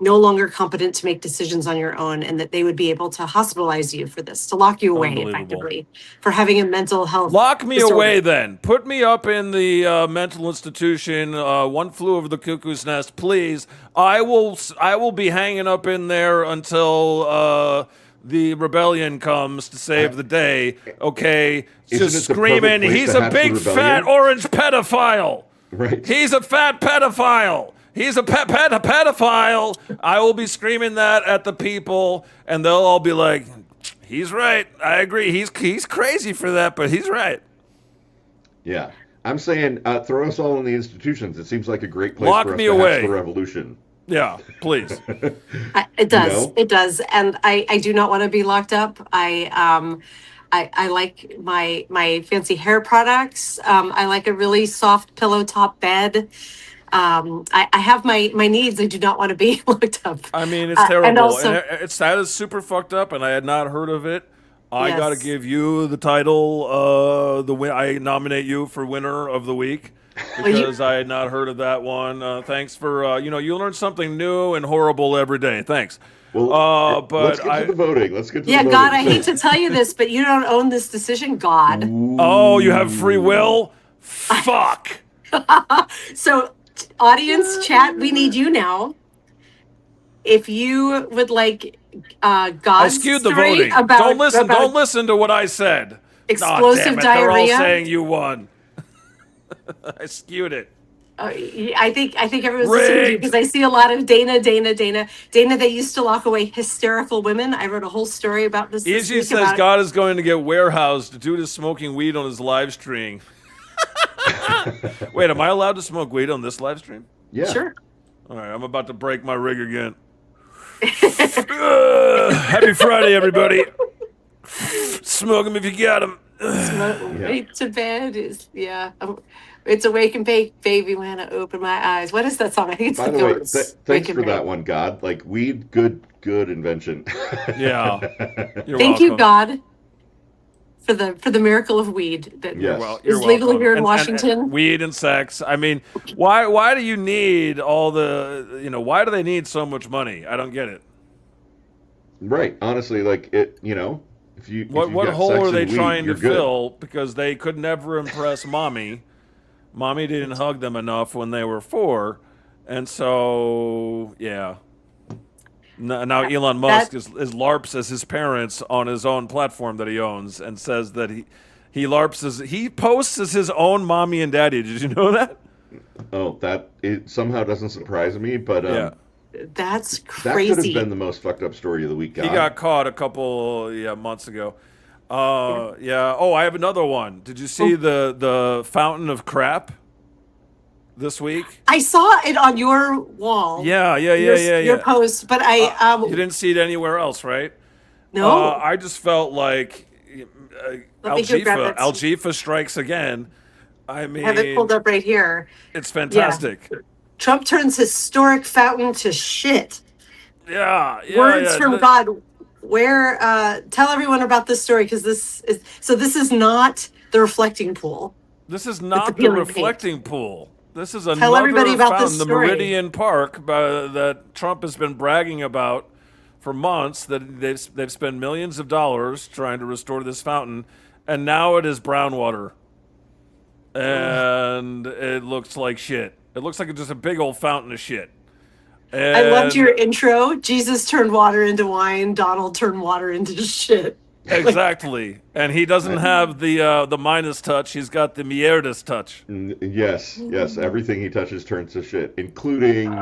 no longer competent to make decisions on your own, and that they would be able to hospitalize you for this, to lock you away Unbelievable. effectively for having a mental health Lock me disorder. away then. Put me up in the mental institution. One flew over the cuckoo's nest, please. I will be hanging up in there until the rebellion comes to save the day. Okay, Isn't just it the perfect screaming. place He's to a hatch big the fat rebellion? orange pedophile. Right. He's a fat pedophile. He's a pedophile. I will be screaming that at the people, and they'll all be like, "He's right. I agree. He's crazy for that, but he's right." Yeah. I'm saying throw us all in the institutions. It seems like a great place Lock for us me to away. hatch the revolution. Yeah, please. It does. You know? It does. And I do not want to be locked up. I like my fancy hair products. I like a really soft pillow top bed. I have my needs. I do not want to be locked up. I mean, it's terrible, And also, that is super fucked up, and I had not heard of it. I got to yes. give you the title. I nominate you for winner of the week because I had not heard of that one. Thanks for you learn something new and horrible every day. Thanks. Well, But let's get to the voting. Let's get to Yeah, the God, I voting. hate to tell you this, but you don't own this decision, God. Oh, you have free will? Fuck. So, audience chat, we need you now. If you would like I God's skewed the story voting. about Don't listen to what I said. explosive damn it. They're all diarrhea. saying you won. I skewed it. I think everyone's listening to you Rigged. because I see a lot of Dana. They used to lock away hysterical women. I wrote a whole story about this. Easy week says about God is going to get warehoused due to smoking weed on his live stream. Wait, am I allowed to smoke weed on this live stream? Yeah. Sure. All right, I'm about to break my rig again. Happy Friday, everybody. Smoke 'em if you got 'em. Right to bed is it's awake and bake, baby, when I open my eyes. What is that song? I think it's By the the way, Goats. thanks Wake for and that Bake. one, God. Like weed, good invention. Yeah. You're Thank welcome. you, God, for the miracle of weed that Yes. You're is legal welcome. here in And Washington. weed and sex. I mean, why do you need all the, why do they need so much money? I don't get it. Right. Honestly, like it. If you What if you've got hole sex are they and weed, trying to you're good. fill? Because they could never impress mommy. Mommy didn't hug them enough when they were 4, and so yeah. Now Elon Musk is LARPs as his parents on his own platform that he owns, and says that he LARPs he posts as his own mommy and daddy. Did you know that? Oh, that it somehow doesn't surprise me, but Yeah. That's that could have crazy. been the most fucked up story of the week. God. He got caught a couple months ago. Yeah. Oh, I have another one. Did you see the fountain of crap this week? I saw it on your wall. Yeah. Your post, but You didn't see it anywhere else, right? no. I just felt like Let me go grab that. Aljifa strikes again. I mean, I have it pulled up right here. it's fantastic. Trump turns historic fountain to shit. Yeah. Words from God. Where tell everyone about this story, because this is not the reflecting pool. This is not the peeling reflecting pool. This is another Tell everybody about fountain, this the story. Meridian Park that Trump has been bragging about for months, that they've spent millions of dollars trying to restore this fountain, and now it is brown water. And it looks like shit. It looks like it's just a big old fountain of shit. And I loved your intro. Jesus turned water into wine. Donald turned water into shit. Exactly. And he doesn't have the Midas touch. He's got the Mierdas touch. Yes. Everything he touches turns to shit, including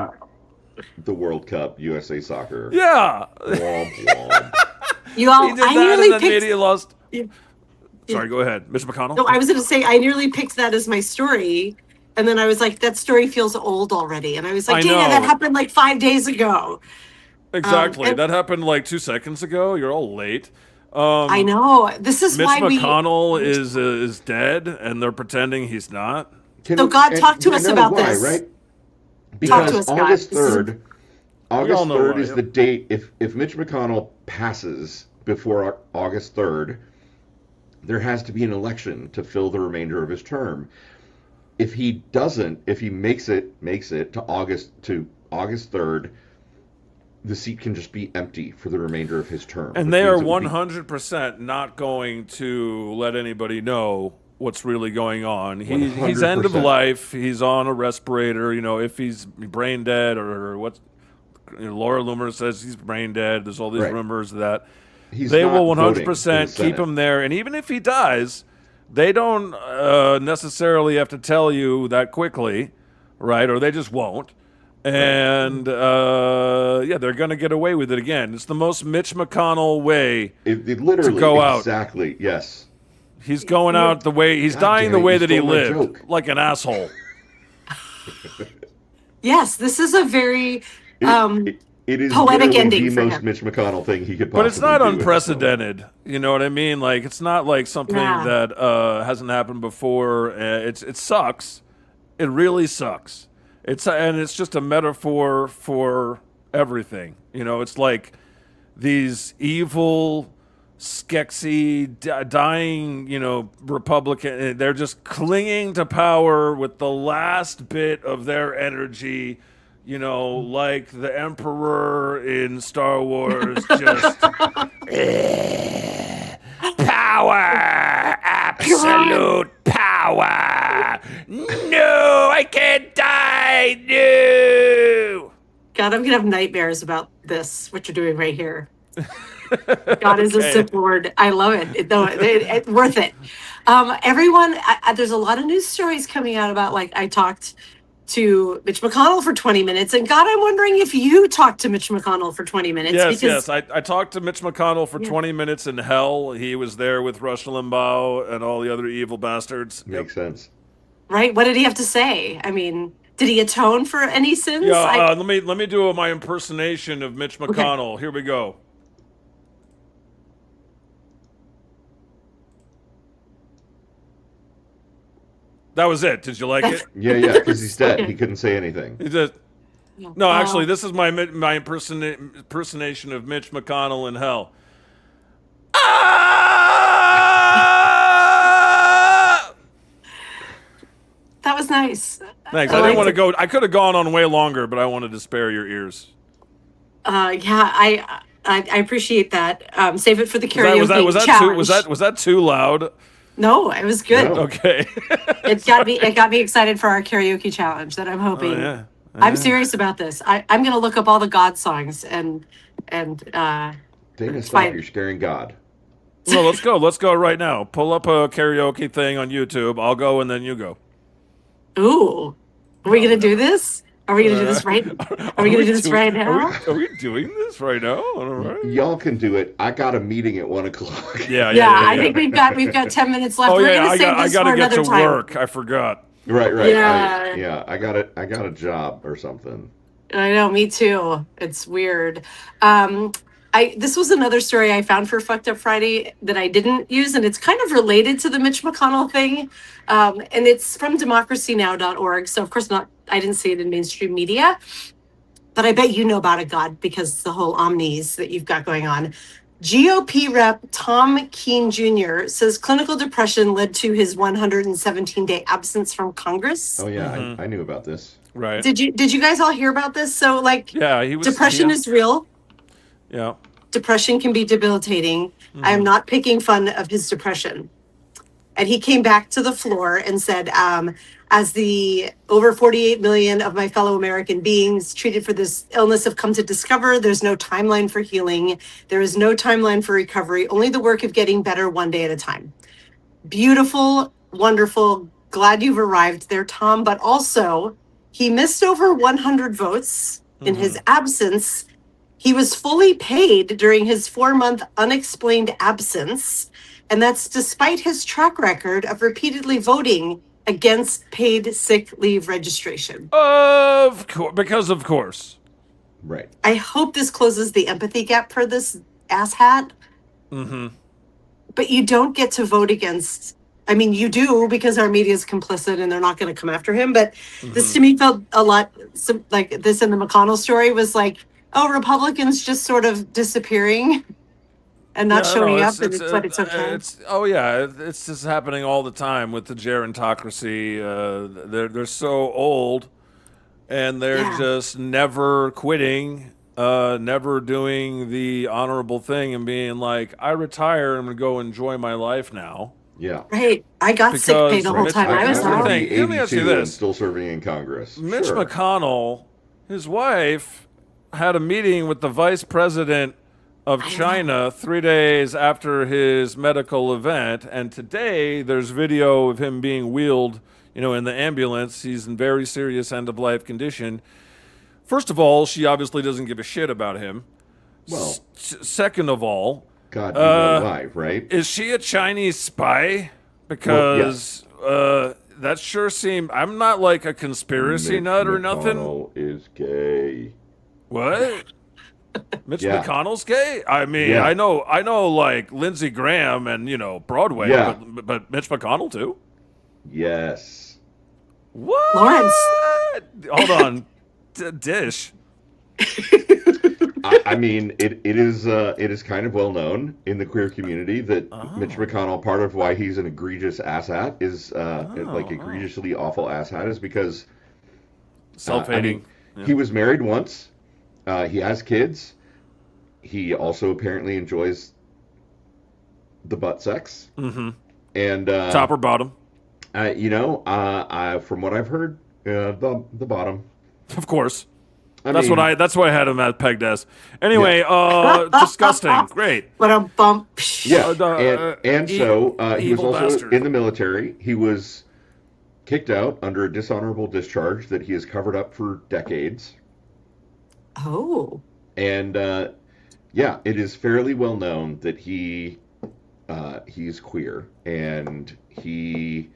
the World Cup, USA Soccer. Yeah. Womp womp. You all, He did I that nearly and then picked. media lost. Sorry, go ahead. Mitch McConnell? No, I was going to say I nearly picked that as my story, and then I was like, that story feels old already, and I was like, I Dana, know. that happened like 5 days ago. Exactly. and- That happened like 2 seconds ago. You're all late. I know. This is Mitch why McConnell is dead, and they're pretending he's not. So God, talk to us know about why, this. Right? Talk to Because us, God. August This is- 3rd, August all know 3rd why, is yep. the date. If Mitch McConnell passes before August 3rd, there has to be an election to fill the remainder of his term. If he doesn't, if he makes it to August 3rd, the seat can just be empty for the remainder of his term. And which they are means it would be- 100% not going to let anybody know what's really going on. He's 100%. end of life. He's on a respirator. If he's brain dead or what. Laura Loomer says he's brain dead. There's all these Right. rumors of that. He's They not will voting in the 100% keep Senate. him there. And even if he dies, they don't necessarily have to tell you that quickly, right? Or they just won't. And they're going to get away with it again. It's the most Mitch McConnell way. It literally, to go out. exactly, yes. He's going out the way he's God dying damn the it, way you that he stole my lived, joke. like an asshole. Yes, this is a very It is poetic literally ending the for most him. Mitch McConnell thing he could possibly But it's not do at this moment. unprecedented. You know what I mean? Like it's not like something Yeah. that hasn't happened before. It sucks. It really sucks. It's just a metaphor for everything. It's like these evil, skexy, dying, Republican. They're just clinging to power with the last bit of their energy. Like the Emperor in Star Wars, just power, absolute power. No, I can't die. No. God, I'm gonna have nightmares about this. What you're doing right here. God is a Okay. simple word. I love it. It's worth it. Everyone, there's a lot of news stories coming out about I talked to Mitch McConnell for 20 minutes, and God, I'm wondering if you talked to Mitch McConnell for 20 minutes. Yes. I talked to Mitch McConnell for 20 minutes in hell. He was there with Rush Limbaugh and all the other evil bastards. Makes sense. Right? What did he have to say? I mean, did he atone for any sins? Yeah, let me do my impersonation of Mitch McConnell. Here we go. That was it. Did you like it? Yeah, because he's dead. He couldn't say anything. He just, no, actually, this is my impersonation of Mitch McConnell in hell. Ah! That was nice. Thanks. I didn't want to go. I could have gone on way longer, but I wanted to spare your ears. I appreciate that. Save it for the karaoke Was that challenge. was that too loud? No, it was good. No. Okay. It got me excited for our karaoke challenge that I'm hoping. Yeah. I'm serious about this. I'm gonna look up all the God songs and Dana, stop. fine. You're scaring God. No, let's go. Let's go right now. Pull up a karaoke thing on YouTube. I'll go and then you go. Ooh, are we gonna do this? Are we gonna do this right? Are we gonna do this right now? Are we doing this right now? All right. Y'all can do it. I got a meeting at 1:00. Yeah. I think we've got 10 minutes left. Oh We're yeah, gonna save I this got for to get another to time. work. I forgot. Right. Yeah. I got it. I got a job or something. I know, me too. It's weird. This was another story I found for Fucked Up Friday that I didn't use, and it's kind of related to the Mitch McConnell thing. And it's from democracynow.org. So of course I didn't see it in mainstream media, but I bet you know about it, God, because the whole omnis that you've got going on. GOP rep Tom Keene Jr. says clinical depression led to his 117-day absence from Congress. Oh yeah, I knew about this. Right. Did you guys all hear about this? So Yeah, he was. depression is real. Yeah. Depression can be debilitating. I am not picking fun of his depression. And he came back to the floor and said, as the over 48 million of my fellow American beings treated for this illness have come to discover, there's no timeline for healing. There is no timeline for recovery, only the work of getting better one day at a time. Beautiful, wonderful. Glad you've arrived there, Tom. But also, he missed over 100 votes in his absence. He was fully paid during his 4-month unexplained absence. And that's despite his track record of repeatedly voting against paid sick leave registration. Of course, because of course. Right. I hope this closes the empathy gap for this asshat. But you don't get to vote against. I mean, you do because our media is complicit and they're not going to come after him. But this to me felt a lot like this in the McConnell story was like, oh, Republicans just sort of disappearing and not showing up. And it's like, it's okay. It's just happening all the time with the gerontocracy. They're so old, and they're just never quitting. never doing the honorable thing and being like, I retire, I'm going to go enjoy my life now. Yeah. Right. I got sick pay Because the whole Mitch, time I I was here's the want to out. thing. be Let me ask you 82 and this: still serving in Congress. Mitch Sure. McConnell, his wife, had a meeting with the vice president of I know. China 3 days after his medical event, and today there's video of him being wheeled, in the ambulance. He's in very serious end of life condition. First of all, she obviously doesn't give a shit about him. Well, Second of all, God, you know why, right? is she a Chinese spy? Well, yes. Because that sure seemed. I'm not like a conspiracy Mitch nut or nothing. McConnell is gay. What? Mitch Yeah. McConnell's gay? I mean, Yeah. I know, like Lindsey Graham and Broadway, Yeah. but Mitch McConnell too. Yes. Lawrence. What? Hold on, Dish. I mean, it is kind of well known in the queer community that Mitch McConnell, part of why he's an egregious asshat is like egregiously awful asshat is because Self-hating. he was married once. He has kids. He also apparently enjoys the butt sex. Mm-hmm. And Top or bottom? from what I've heard, the bottom. Of course. I That's mean, that's what I had him at pegged as. Anyway, disgusting. Great. What a bump. Yeah, E- so he was evil also bastard. in the military. He was kicked out under a dishonorable discharge that he has covered up for decades. Oh. And yeah, it is fairly well known that he's queer and he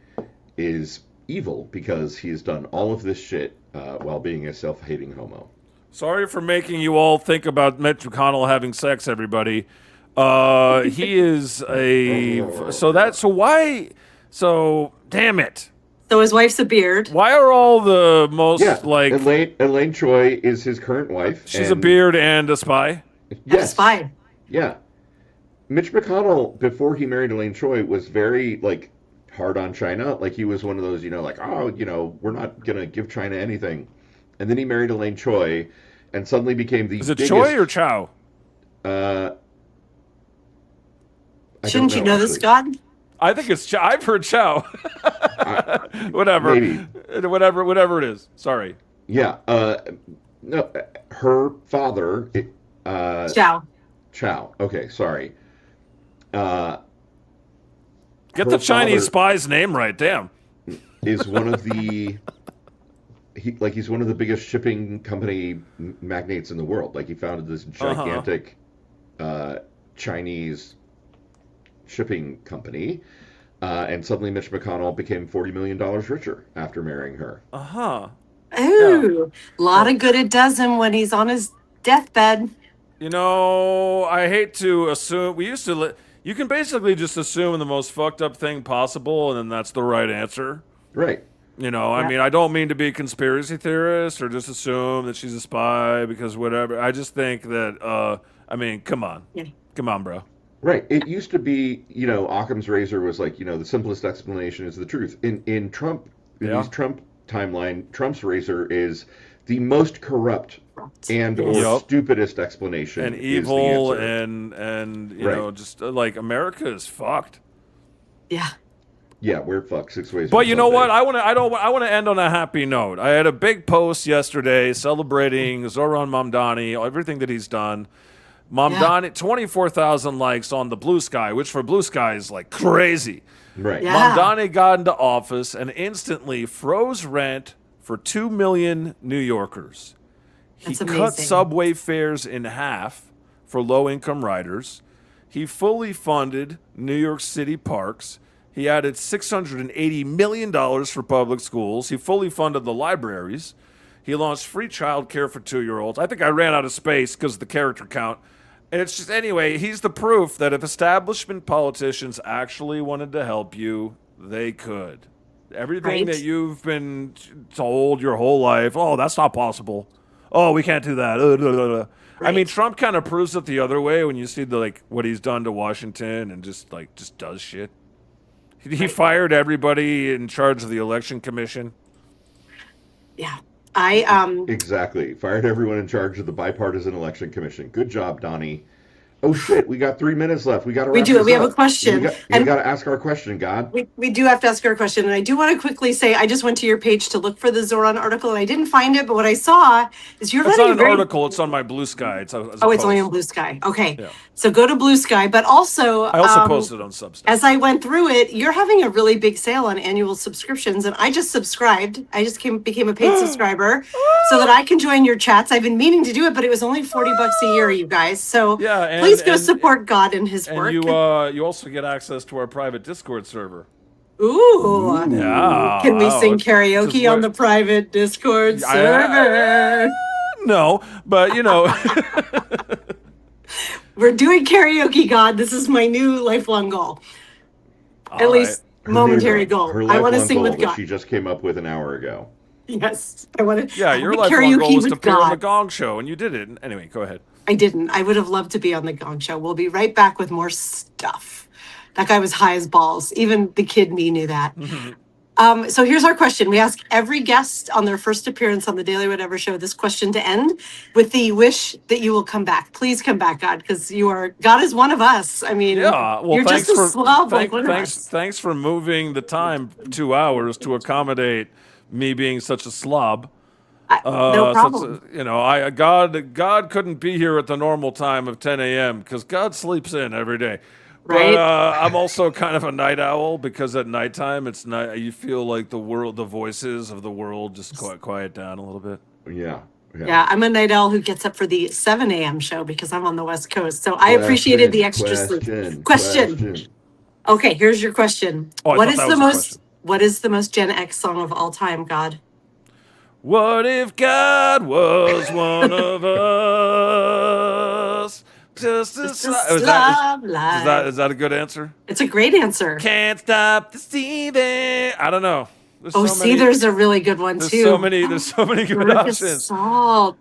is evil because he has done all of this shit while being a self-hating homo. Sorry for making you all think about Mitch McConnell having sex, everybody. He is a so damn it. So his wife's a beard. Why are all the most Yeah, like Elaine Choi is his current wife. she's a beard and a spy? That's fine. Yeah. Mitch McConnell, before he married Elaine Choi, was very like hard on China. Like he was one of those, we're not gonna give China anything. And then he married Elaine Choi, and suddenly became the Is it biggest. Choi or Chow? I Shouldn't don't you know this, actually. God? I think it's Chow. I've heard Chow. Whatever. Maybe. Whatever it is. Sorry. Yeah. No, her father. Ciao. Chow. Okay, sorry. Get Her the Chinese father- spy's name right. Damn. Is one of the he's one of the biggest shipping company magnates in the world. Like he founded this gigantic Chinese shipping company, and suddenly Mitch McConnell became $40 million richer after marrying her. Ooh. A lot of good it does him when he's on his deathbed. I hate to assume. We used to. You can basically just assume the most fucked up thing possible, and then that's the right answer. Right. I mean, I don't mean to be a conspiracy theorist or just assume that she's a spy because whatever. I just think that, come on. Yeah. Come on, bro. Right. It used to be, Occam's razor was like, the simplest explanation is the truth. In these Trump timeline, Trump's razor is the most corrupt and or stupidest explanation And is evil the answer. and Right. just like America is fucked. Yeah. Yeah, we're fucked 6 ways. But from you know what? Sunday. I want to end on a happy note. I had a big post yesterday celebrating Zoran Mamdani, everything that he's done. Mamdani, 24,000 likes on the Blue Sky, which for Blue Sky is like crazy. Right. Yeah. Mamdani got into office and instantly froze rent for 2 million New Yorkers. He That's cut amazing. subway fares in half for low-income riders. He fully funded New York City parks. He added $680 million for public schools. He fully funded the libraries. He launched free childcare for 2-year-olds. I think I ran out of space because of the character count. And it's just, anyway, he's the proof that if establishment politicians actually wanted to help you, they could. Everything Right. that you've been told your whole life, oh, that's not possible. Oh, we can't do that. I mean, Right. Trump kind of proves it the other way when you see what he's done to Washington and just does shit. He fired everybody in charge of the election commission. Yeah. Exactly. Fired everyone in charge of the bipartisan election commission. Good job, Donnie. Oh shit, we got 3 minutes left. We got to We wrap do. this We have a up. We question, got we and got to ask our question, God. we do have to ask our question. And I do want to quickly say, I just went to your page to look for the Zoran article, and I didn't find it. But what I saw is you're It's not letting a an very article. It's on my Blue Sky. It's as a oh, it's only on post. Blue Sky. Okay, Yeah. so go to Blue Sky. But also, I also posted on Substack. as I went through it, you're having a really big sale on annual subscriptions, and I just subscribed. I just became a paid subscriber so that I can join your chats. I've been meaning to do it, but it was only $40 a year, you guys. So Yeah, please go support God and His and work. you also get access to our private Discord server. Ooh. Yeah. Can we sing Which is karaoke on the private Discord server? No, but We're doing karaoke, God. This is my new lifelong goal. At least momentary goal. Her I want to lifelong sing goal with that God. she just came up with an hour ago. Yes, I want to. Yeah, your lifelong goal was to appear on the Gong Show, and you did it. Anyway, go ahead. I didn't. I would have loved to be on the Gong Show. We'll be right back with more stuff. That guy was high as balls. Even the kid me knew that. So here's our question. We ask every guest on their first appearance on the Daily Whatever Show this question to end with the wish that you will come back. Please come back, God, because God is one of us. I mean, yeah. Well, you're just a slob like one of us. Thanks for moving the time 2 hours to accommodate me being such a slob. No problem. God couldn't be here at the normal time of 10 a.m. because God sleeps in every day. Right. But I'm also kind of a night owl because at nighttime you feel like the voices of the world just quiet down a little bit. Yeah, I'm a night owl who gets up for the 7 a.m. show because I'm on the West Coast. So I appreciated the extra sleep. Question. Okay, here's your question. What is the most Gen X song of all time, God? What if God was one of us? Just a slob life. Is that a good answer? It's a great answer. Can't stop the Steven. I don't know. There's a really good one too. There's so many good options. Salt.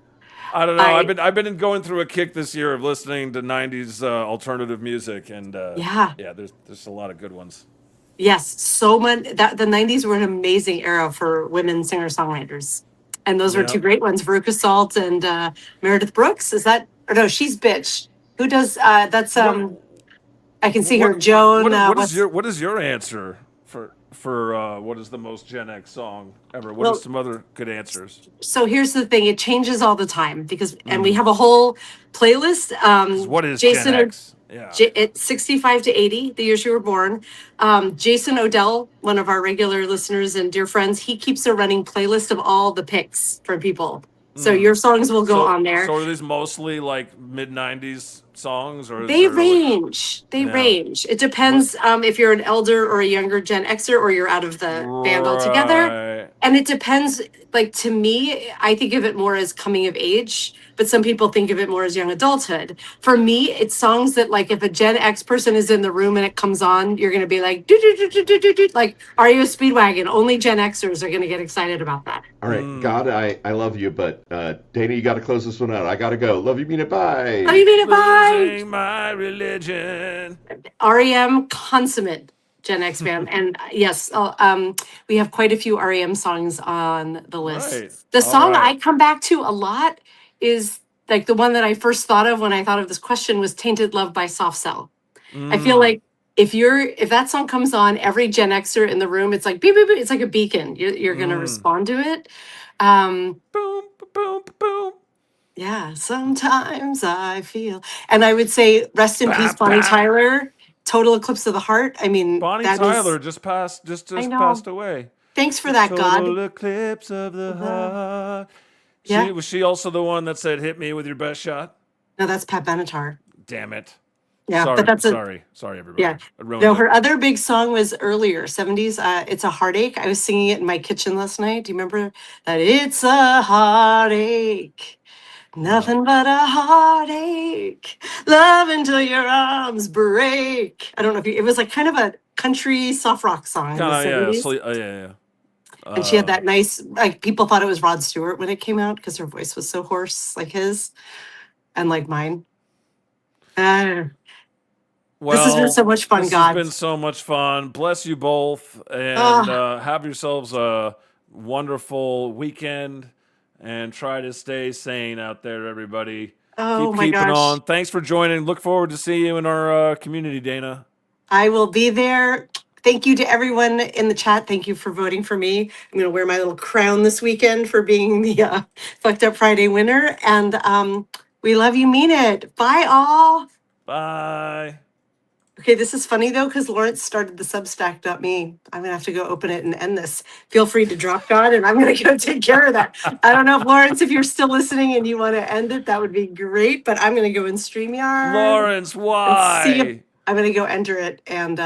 I don't know. I've been going through a kick this year of listening to 90s alternative music, and there's a lot of good ones. Yes, so much. That the 90s were an amazing era for women singer-songwriters. And those were two great ones, Veruca Salt and Meredith Brooks. Is that, or no, she's Bitch. Who does, that's, I can see her, Joan. What is your answer for what is the most Gen X song ever? What are some other good answers? So here's the thing. It changes all the time and we have a whole playlist. What is Gen X? It's 65 to 80, the years you were born. Jason Odell, one of our regular listeners and dear friends, he keeps a running playlist of all the picks from people. So your songs will go on there. So are these mostly like mid-90s songs, or they range? Range. It depends if you're an elder or a younger Gen Xer, or you're out of the band altogether. And it depends. Like, to me, I think of it more as coming of age, but some people think of it more as young adulthood. For me, it's songs that, like, if a Gen X person is in the room and it comes on, you're going to be like, like, are you a Speedwagon? Only Gen Xers are going to get excited about that. All right, God, I love you, but Dana, you got to close this one out. I got to go. Love you, mean it, bye. Love you, mean it, bye. Losing my religion. REM, consummate Gen X fan. And yes, we have quite a few REM songs on the list. Right. The song I come back to a lot is like the one that I first thought of when I thought of this question was Tainted Love by Soft Cell. I feel like if that song comes on, every Gen Xer in the room, it's like beep, beep, beep, it's like a beacon. You're gonna respond to it. Boom, boom, boom. Yeah, sometimes I feel, and I would say, rest in peace, Bonnie Tyler. Total Eclipse of the Heart. I mean, Bonnie Tyler just passed away. Thanks for that, God. Total Eclipse of the Heart. Was she also the one that said, "Hit me with your best shot"? No, that's Pat Benatar. Damn it. Yeah, sorry, but that's sorry, everybody. Yeah. No, her other big song was earlier, 70s. It's a Heartache. I was singing it in my kitchen last night. Do you remember that? It's a heartache. Nothing but a heartache. Love until your arms break. I don't know if it was like kind of a country soft rock song. In the 70s. Yeah. And she had that nice, like, people thought it was Rod Stewart when it came out because her voice was so hoarse, like his and like mine. This has been so much fun, God. This has been so much fun. Bless you both, and have yourselves a wonderful weekend. and try to stay sane out there, everybody. Oh Keep my keeping gosh. on. Thanks for joining. Look forward to seeing you in our community, Dana. I will be there. Thank you to everyone in the chat. Thank you for voting for me. I'm going to wear my little crown this weekend for being the Fucked Up Friday winner. And we love you, mean it. Bye, all. Bye. Okay, this is funny though, because Lawrence started the Substack, not me. I'm gonna have to go open it and end this. Feel free to drop God, and I'm gonna go take care of that. I don't know if Lawrence, if you're still listening and you want to end it, that would be great. But I'm gonna go in StreamYard Lawrence, and see if why? I'm gonna go enter it and